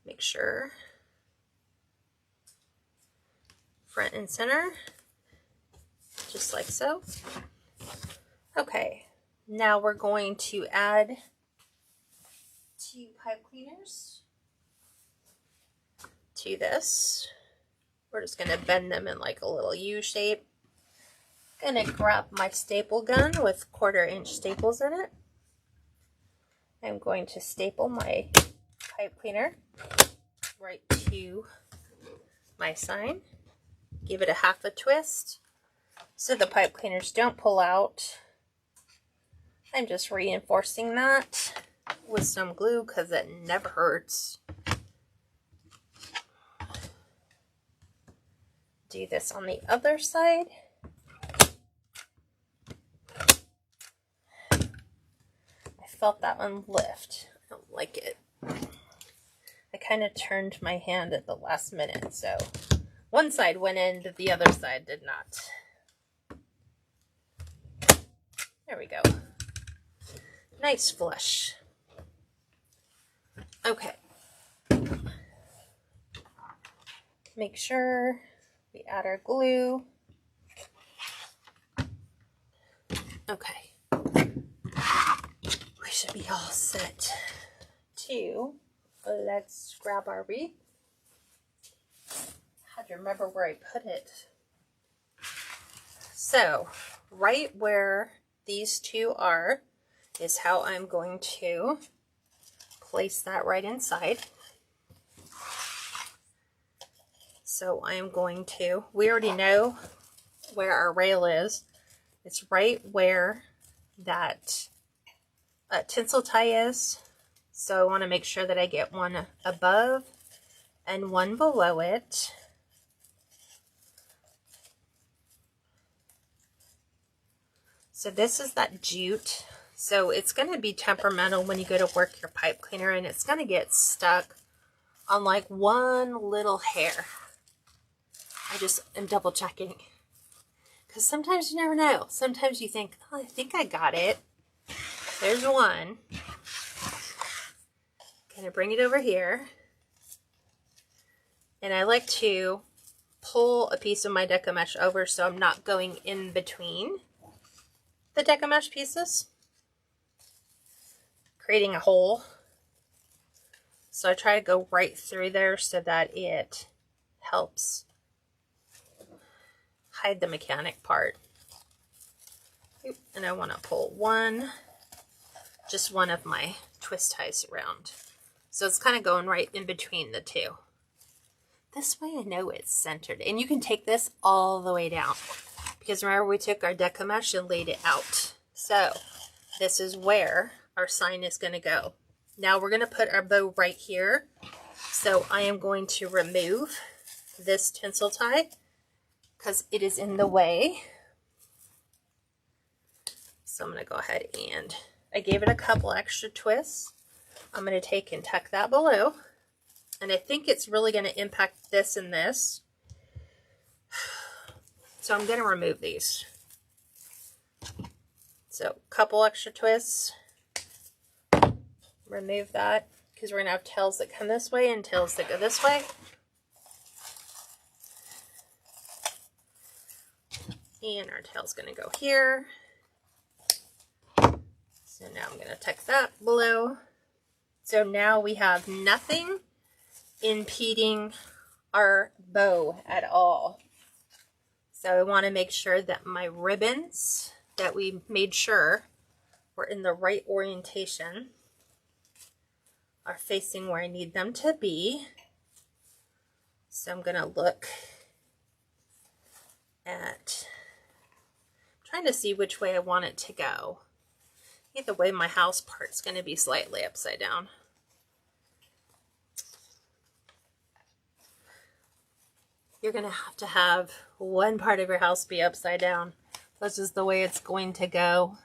Speaker 1: Make sure front and center, just like so. Okay, now we're going to add 2 pipe cleaners to this. We're just going to bend them in like a little U shape. I'm going to grab my staple gun with 1/4 inch staples in it. I'm going to staple my pipe cleaner right to my sign. Give it a 1/2 twist so the pipe cleaners don't pull out. I'm just reinforcing that with some glue because it never hurts. Do this on the other side. I felt that one lift. I don't like it. I kind of turned my hand at the last minute, so one side went in, but the other side did not. There we go. Nice flush. Okay. Make sure we add our glue Okay. We should be all set too. Let's grab our wreath. I had to remember where I put it. So, right where these two are is how I'm going to place that right inside. So I am going to, we already know where our rail is. It's right where that tinsel tie is. So I want to make sure that I get one above and one below it. So this is that jute. So it's going to be temperamental when you go to work your pipe cleaner, and it's going to get stuck on like one little hair. I just am double checking. Because sometimes you never know. Sometimes you think, oh, I think I got it. There's one. Gonna bring it over here. And I like to pull a piece of my Deco mesh over so I'm not going in between the Deco mesh pieces, creating a hole. So I try to go right through there so that it helps hide the mechanic part. And I want to pull just one of my twist ties around. So it's kind of going right in between the two. This way I know it's centered. And you can take this all the way down. Because remember, we took our Deco mesh and laid it out. So this is where our sign is going to go. Now we're going to put our bow right here. So I am going to remove this tinsel tie because it is in the way. So I'm going to go ahead and I gave it a couple extra twists. I'm going to take and tuck that below. And I think it's really going to impact this and this. So I'm going to remove these. So a couple extra twists. Remove that because we're going to have tails that come this way and tails that go this way. And our tail's going to go here. So now I'm going to tuck that below. So now we have nothing impeding our bow at all. So I want to make sure that my ribbons that we made sure were in the right orientation are facing where I need them to be. So I'm going to look at, trying to see which way I want it to go. Either way, my house part's going to be slightly upside down. You're going to have one part of your house be upside down. This is the way it's going to go.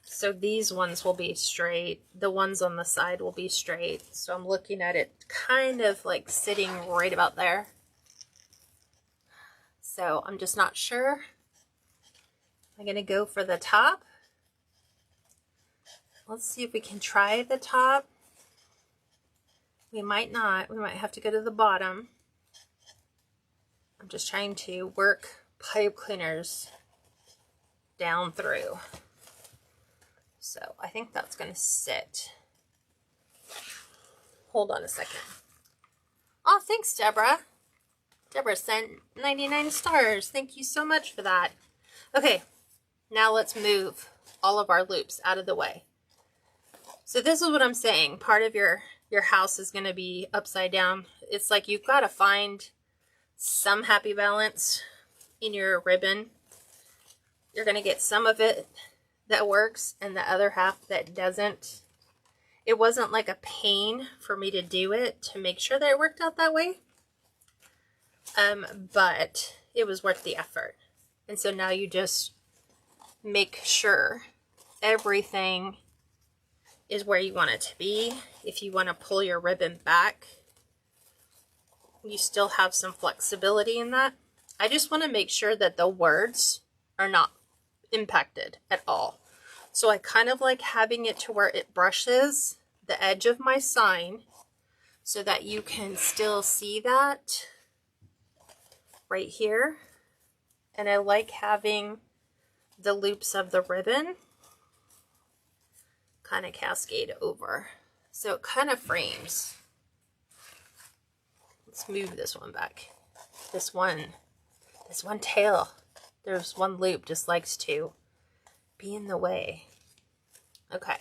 Speaker 1: So these ones will be straight. The ones on the side will be straight. So I'm looking at it kind of like sitting right about there. So I'm just not sure. I'm going to go for the top. Let's see if we can try the top. We might not. We might have to go to the bottom. I'm just trying to work pipe cleaners down through. So I think that's going to sit. Hold on a second. Oh, thanks, Deborah. Deborah sent 99 stars. Thank you so much for that. Okay, now let's move all of our loops out of the way. So this is what I'm saying. Part of your house is going to be upside down. It's like you've got to find some happy balance in your ribbon. You're going to get some of it that works and the other half that doesn't. It wasn't like a pain for me to do it to make sure that it worked out that way. But it was worth the effort. And so now you just make sure everything is where you want it to be. If you want to pull your ribbon back, you still have some flexibility in that. I just want to make sure that the words are not impacted at all. So I kind of like having it to where it brushes the edge of my sign so that you can still see that right here. And I like having the loops of the ribbon kind of cascade over. So it kind of frames. Let's move this one back. This one tail, there's one loop just likes to be in the way. Okay,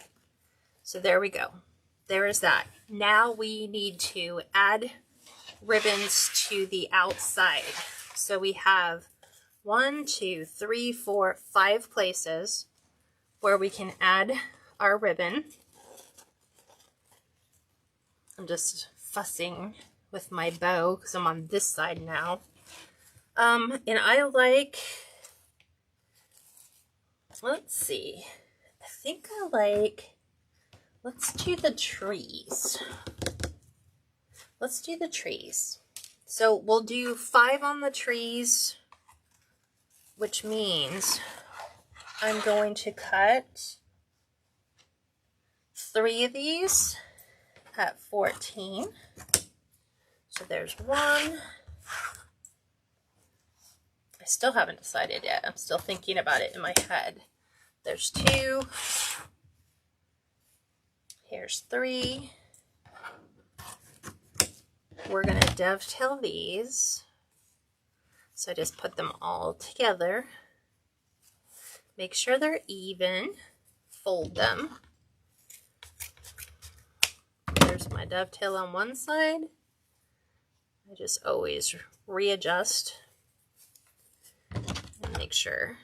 Speaker 1: so there we go. There is that. Now we need to add ribbons to the outside. So we have 1, 2, 3, 4, 5 places where we can add our ribbon. I'm just fussing with my bow because I'm on this side now. And I like, let's see, I think I like, let's do the trees. Let's do the trees. So we'll do 5 on the trees, which means I'm going to cut 3 of these at 14. So there's 1. I still haven't decided yet. I'm still thinking about it in my head. There's 2. Here's 3. We're going to dovetail these. So I just put them all together. Make sure they're even. Fold them. There's my dovetail on one side. I just always readjust and make sure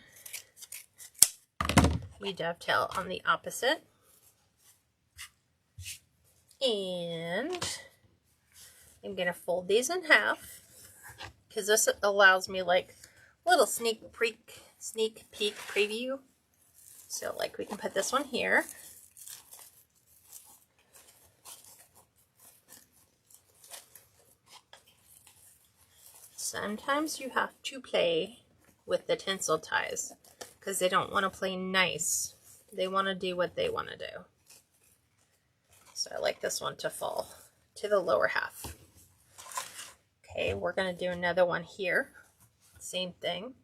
Speaker 1: we dovetail on the opposite. And I'm going to fold these in half because this allows me like a little sneak peek preview. So like we can put this one here. Sometimes you have to play with the tinsel ties because they don't want to play nice. They want to do what they want to do. So I like this one to fall to the lower half. Okay, we're going to do another one here. Same thing.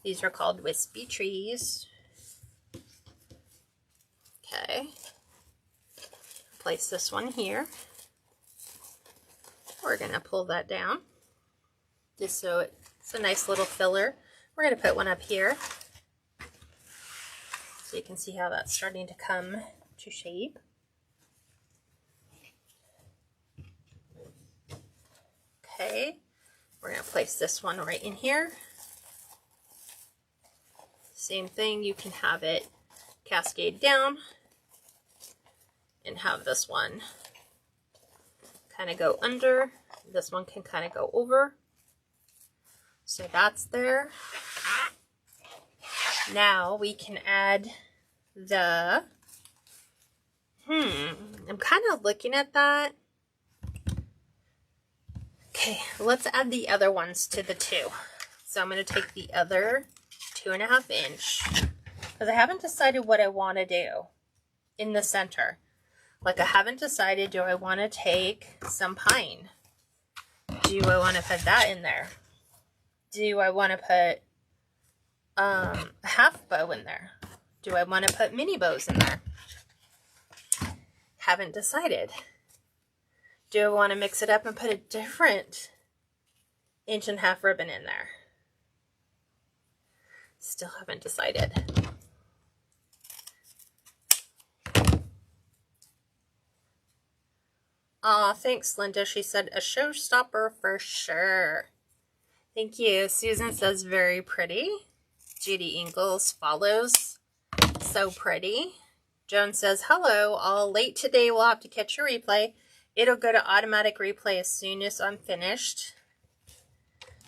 Speaker 1: These are called wispy trees. Okay. Place this one here. We're going to pull that down just so it's a nice little filler. We're going to put one up here so you can see how that's starting to come to shape. Okay, we're going to place this one right in here. Same thing, you can have it cascade down and have this one kind of go under. This one can kind of go over. So that's there. Now we can add the, I'm kind of looking at that. Okay, let's add the other ones to the 2. So I'm going to take the other 2.5 inch because I haven't decided what I want to do in the center. Like I haven't decided, do I want to take some pine? Do I want to put that in there? Do I want to put a half bow in there? Do I want to put mini bows in there? Haven't decided. Do I want to mix it up and put a different 1.5 inch ribbon in there? Still haven't decided. Aw, thanks, Linda. She said a showstopper for sure. Thank you. Susan says very pretty. Judy Ingalls follows. So pretty. Joan says, hello, all late today. We'll have to catch your replay. It'll go to automatic replay as soon as I'm finished.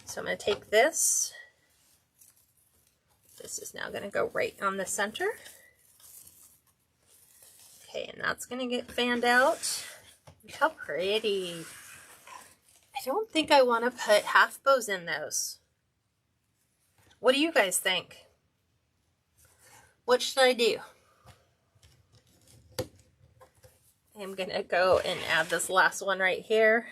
Speaker 1: So I'm going to take this. This is now going to go right on the center. Okay, and that's going to get fanned out. Look how pretty. I don't think I want to put half bows in those. What do you guys think? What should I do? I'm going to go and add this last one right here.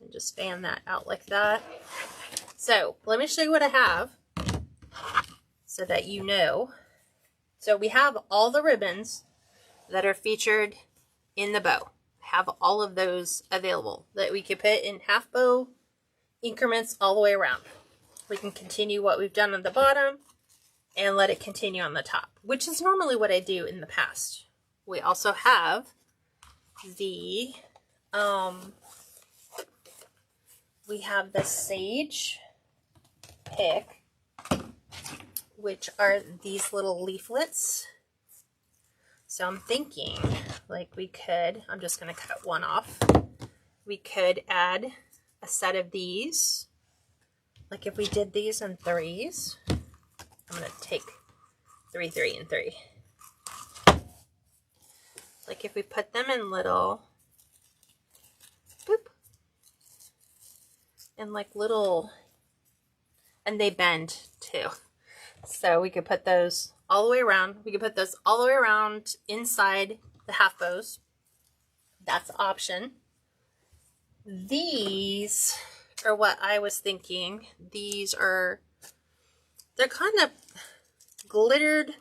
Speaker 1: And just fan that out like that. So let me show you what I have so that you know. So we have all the ribbons that are featured in the bow. Have all of those available that we could put in half bow increments all the way around. We can continue what we've done on the bottom and let it continue on the top, which is normally what I do in the past. We also have the sage pick, which are these little leaflets. So I'm thinking like we could, I'm just going to cut one off. We could add a set of these. Like if we did these in threes, I'm going to take 3, 3, and 3. Like if we put them in little, boop, and like little, and they bend too. So we could put those all the way around. We could put those all the way around inside the half bows. That's an option. These are what I was thinking. They're kind of glittered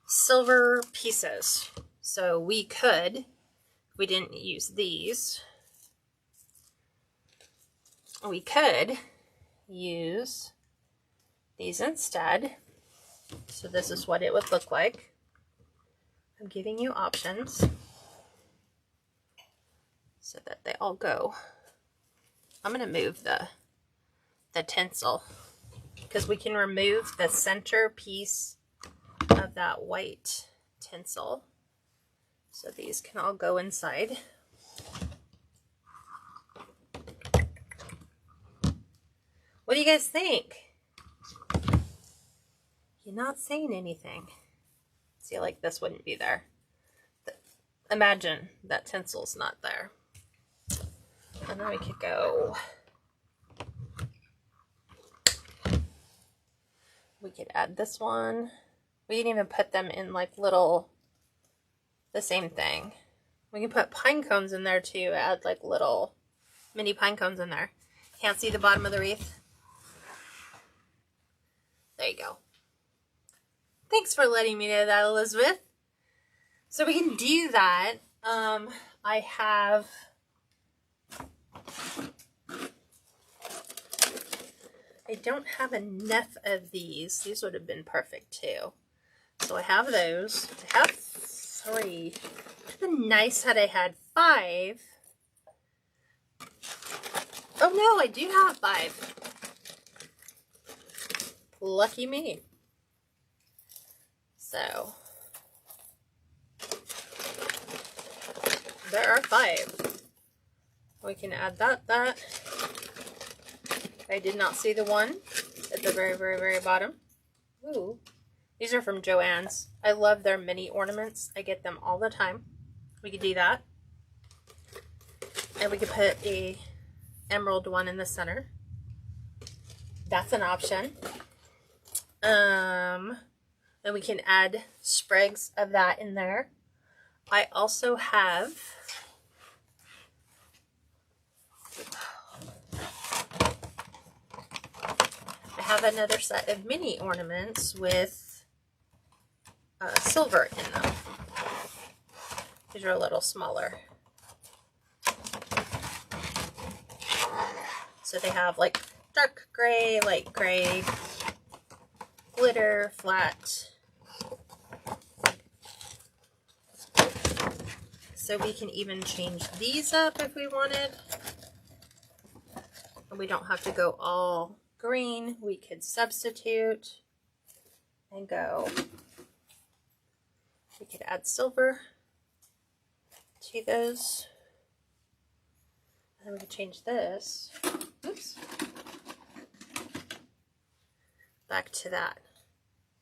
Speaker 1: silver pieces. So we could, if we didn't use these, we could use these instead. So this is what it would look like. I'm giving you options so that they all go. I'm going to move the tinsel because we can remove the center piece of that white tinsel. So these can all go inside. What do you guys think? You're not saying anything. See, like this wouldn't be there. Imagine that tinsel's not there. And then we could go. We could add this one. We can even put them in like little, the same thing. We can put pine cones in there too. Add like little mini pine cones in there. Can't see the bottom of the wreath. There you go. Thanks for letting me know that, Elizabeth. So we can do that. I don't have enough of these. These would have been perfect too. So I have those. I have 3. It would have been nice had I had 5. Oh no, I do have 5. Lucky me. So there are 5. We can add that. I did not see the one at the very, very, very bottom. Ooh. These are from Joann's. I love their mini ornaments. I get them all the time. We could do that. And we could put a emerald one in the center. That's an option. Then we can add sprigs of that in there. I also have another set of mini ornaments with silver in them. These are a little smaller. So they have like dark gray, light gray, glitter, flat. So we can even change these up if we wanted. And we don't have to go all green. We could substitute and go. We could add silver to those. And then we could change this. Oops. Back to that.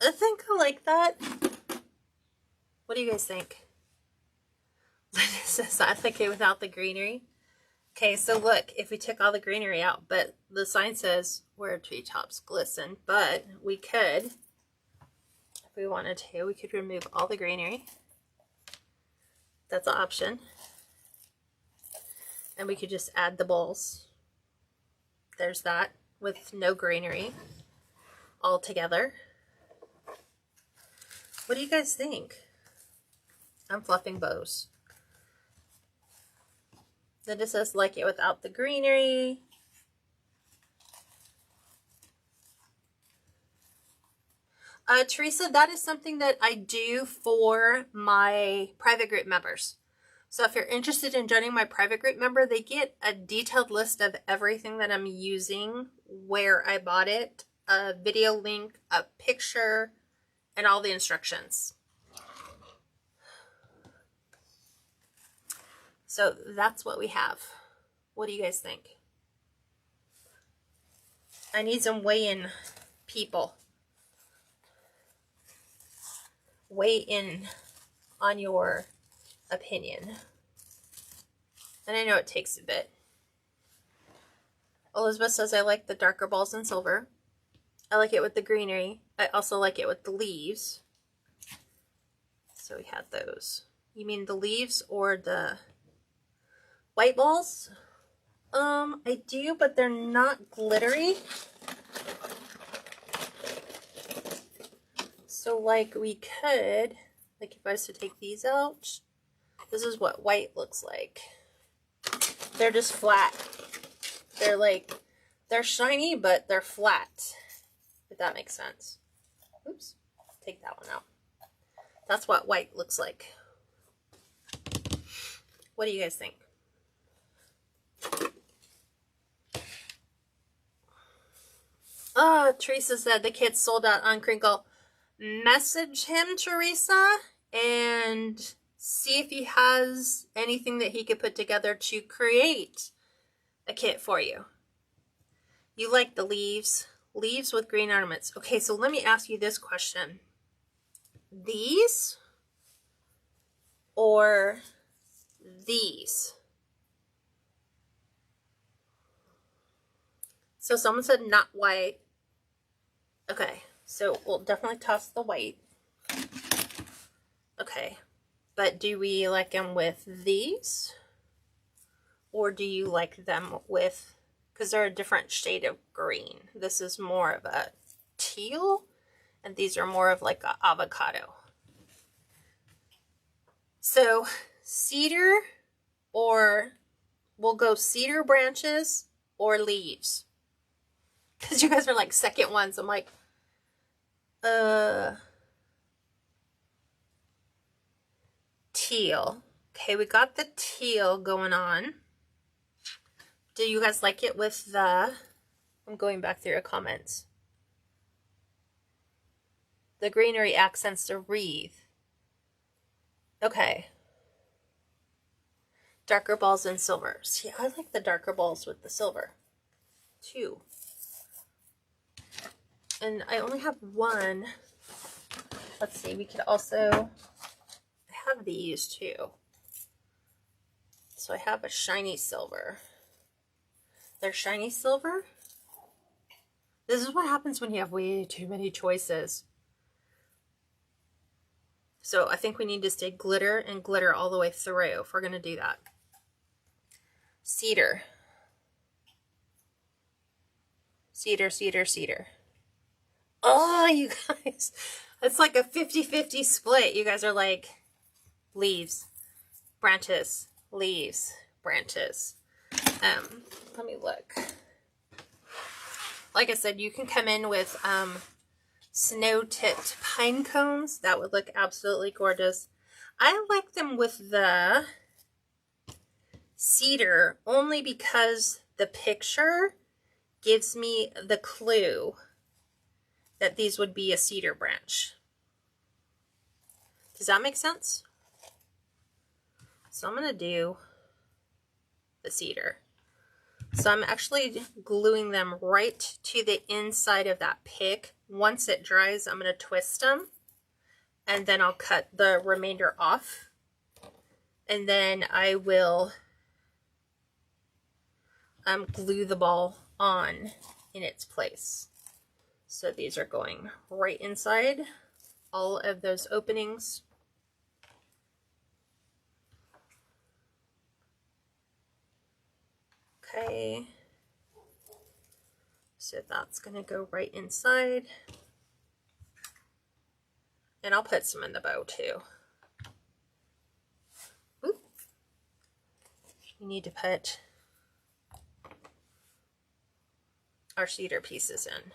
Speaker 1: I think I like that. What do you guys think? Says I like it without the greenery. Okay, so look, if we took all the greenery out, but the sign says where tree tops glisten, but we could, if we wanted to, we could remove all the greenery. That's an option. And we could just add the bowls there's that with no greenery all together. What do you guys think? I'm fluffing bows. Then it says like it without the greenery. Teresa, that is something that I do for my private group members. So if you're interested in joining my private group member, they get a detailed list of everything that I'm using, where I bought it, a video link, a picture, and all the instructions. So that's what we have. What do you guys think? I need some weigh-in people. Weigh in on your opinion. And I know it takes a bit. Elizabeth says, I like the darker balls in silver. I like it with the greenery. I also like it with the leaves. So we had those. You mean the leaves or the white balls? I do, but they're not glittery. So like we could, like if I was to take these out, this is what white looks like. They're just flat. They're like, they're shiny, but they're flat, if that makes sense. Oops, take that one out. That's what white looks like. What do you guys think? Teresa said the kid's sold out on Crinkle. Message him, Teresa, and see if he has anything that he could put together to create a kit for you. You like the leaves? Leaves with green ornaments. Okay, so let me ask you this question. These or these? So someone said not white. Okay, so we'll definitely toss the white. Okay, but do we like them with these? Or do you like them with, because they're a different shade of green. This is more of a teal, and these are more of like an avocado. So cedar, or we'll go cedar branches or leaves. Because you guys are like second ones. I'm like, teal. Okay, we got the teal going on. Do you guys like it with the, I'm going back through your comments. The greenery accents the wreath. Okay. Darker balls and silver. See, I like the darker balls with the silver too. And I only have one. Let's see, we could also have these too. So I have a shiny silver. They're shiny silver. This is what happens when you have way too many choices. So I think we need to stay glitter and glitter all the way through if we're going to do that. Cedar. Cedar, cedar, cedar. Oh, you guys. It's like a 50-50 split. You guys are like leaves, branches, leaves, branches. Let me look. Like I said, you can come in with snow-tipped pine cones. That would look absolutely gorgeous. I like them with the cedar only because the picture gives me the clue that these would be a cedar branch. Does that make sense? So I'm going to do the cedar. So I'm actually gluing them right to the inside of that pick. Once it dries, I'm going to twist them, and then I'll cut the remainder off. And then I will glue the ball on in its place. So these are going right inside all of those openings. Okay. So that's going to go right inside. And I'll put some in the bow too. Oop. We need to put our cedar pieces in.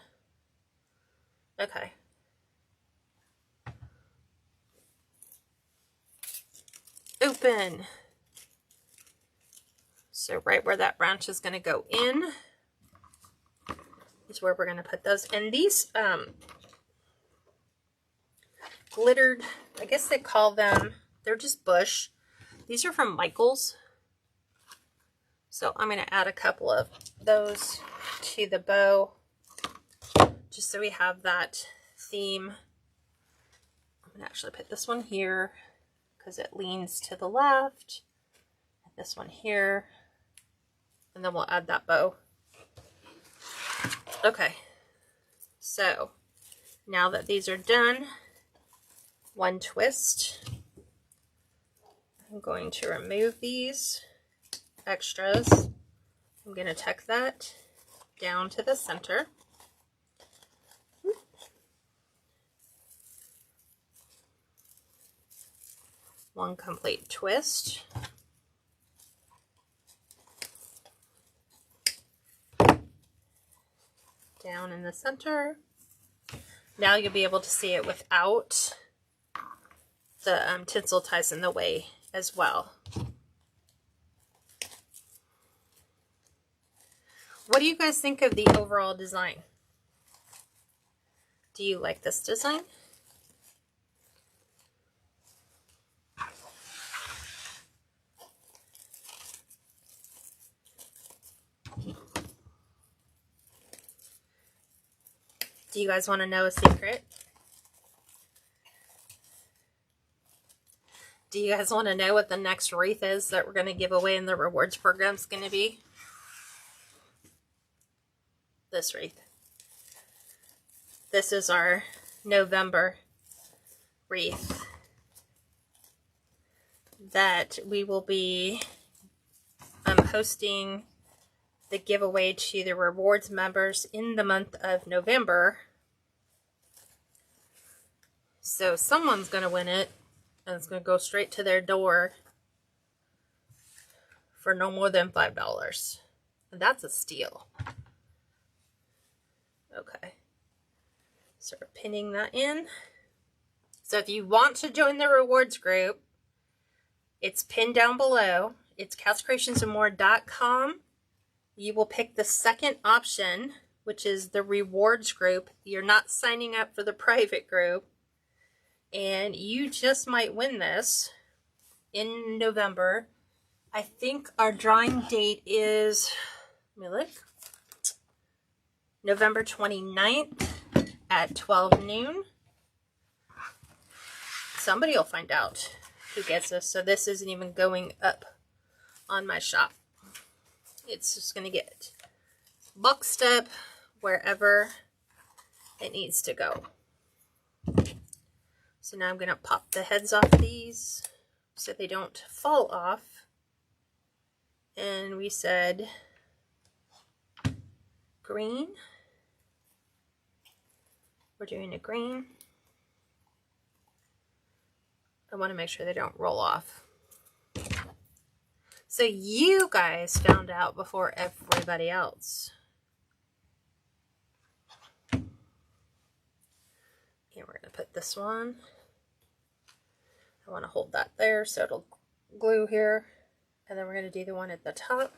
Speaker 1: Okay. Open. So right where that branch is going to go in is where we're going to put those. And these glittered, I guess they call them, they're just bush. These are from Michael's. So I'm going to add a couple of those to the bow, just so we have that theme. I'm going to actually put this one here because it leans to the left. This one here. And then we'll add that bow. Okay. So now that these are done, one twist. I'm going to remove these extras. I'm going to tuck that down to the center. One complete twist. Down in the center. Now you'll be able to see it without the tinsel ties in the way as well. What do you guys think of the overall design? Do you like this design? Do you guys want to know a secret? Do you guys want to know what the next wreath is that we're going to give away in the rewards program is going to be? This wreath. This is our November wreath that we will be hosting the giveaway to the rewards members in the month of November. So someone's going to win it, and it's going to go straight to their door for no more than $5. And that's a steal. Okay. So we're pinning that in. So if you want to join the rewards group, it's pinned down below. It's KatsCreationsNMore.com. You will pick the second option, which is the rewards group. You're not signing up for the private group. And you just might win this in November. I think our drawing date is, let me look, November 29th at 12 noon. Somebody will find out who gets this. So this isn't even going up on my shop. It's just going to get boxed up wherever it needs to go. So now I'm going to pop the heads off these so they don't fall off. And we said green. We're doing a green. I want to make sure they don't roll off. So you guys found out before everybody else. And we're going to put this one. I want to hold that there so it'll glue here. And then we're going to do the one at the top.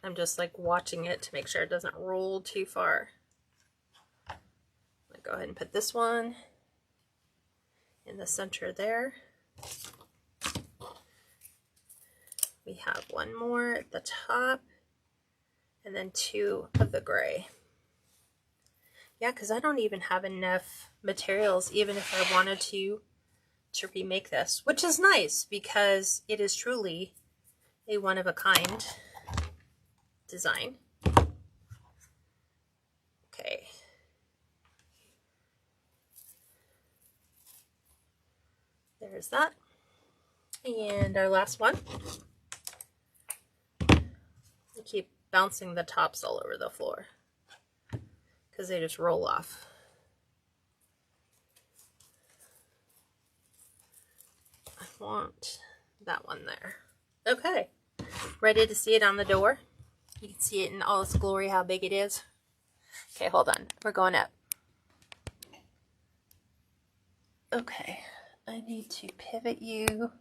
Speaker 1: I'm just like watching it to make sure it doesn't roll too far. Go ahead and put this one in the center there. We have one more at the top and then two of the gray. Yeah, because I don't even have enough materials, even if I wanted to remake this, which is nice because it is truly a one-of-a-kind design. Okay. There's that. And our last one. I keep bouncing the tops all over the floor because they just roll off. I want that one there. Okay, ready to see it on the door? You can see it in all its glory, how big it is. Okay, hold on. We're going up. Okay, I need to pivot you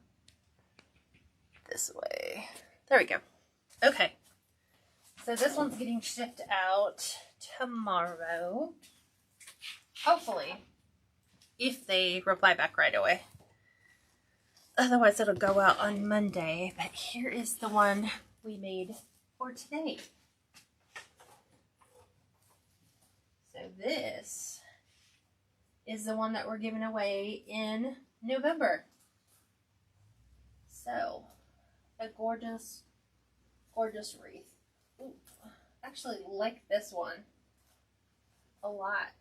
Speaker 1: this way. There we go. Okay, so this one's getting shipped out tomorrow. Hopefully, if they reply back right away. Otherwise, it'll go out on Monday. But here is the one we made for today. So this is the one that we're giving away in November. So, a gorgeous, gorgeous wreath. Ooh, I actually like this one a lot.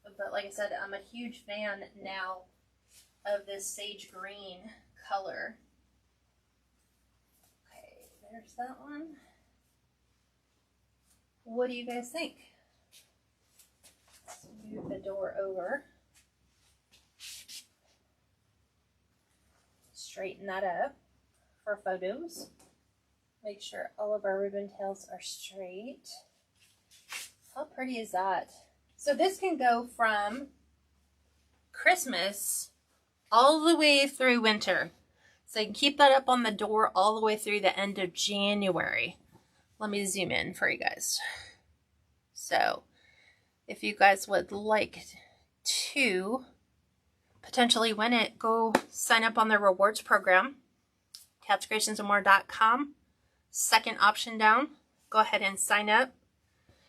Speaker 1: But like I said, I'm a huge fan now of this sage green color. Okay, there's that one. What do you guys think? Let's move the door over. Straighten that up for photos. Make sure all of our ribbon tails are straight. How pretty is that? So this can go from Christmas all the way through winter. So you can keep that up on the door all the way through the end of January. Let me zoom in for you guys. So if you guys would like to potentially win it, go sign up on the rewards program, KatsCreationsNMore.com. Second option down, go ahead and sign up.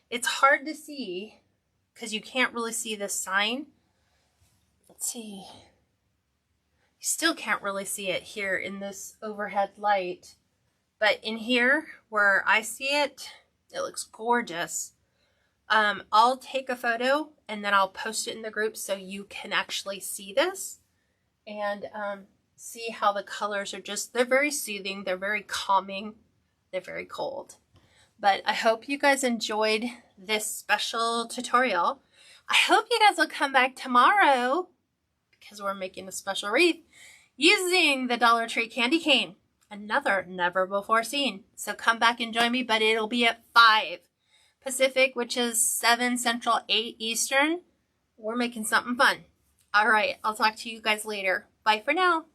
Speaker 1: It's hard to see because you can't really see the sign. Let's see. You still can't really see it here in this overhead light. But in here where I see it, it looks gorgeous. I'll take a photo and then I'll post it in the group so you can actually see this and see how the colors are just, they're very soothing, they're very calming, they're very cold. But I hope you guys enjoyed this special tutorial. I hope you guys will come back tomorrow because we're making a special wreath using the Dollar Tree candy cane. Another never before seen. So come back and join me, but it'll be at 5 Pacific, which is 7 Central, 8 Eastern. We're making something fun. All right, I'll talk to you guys later. Bye for now.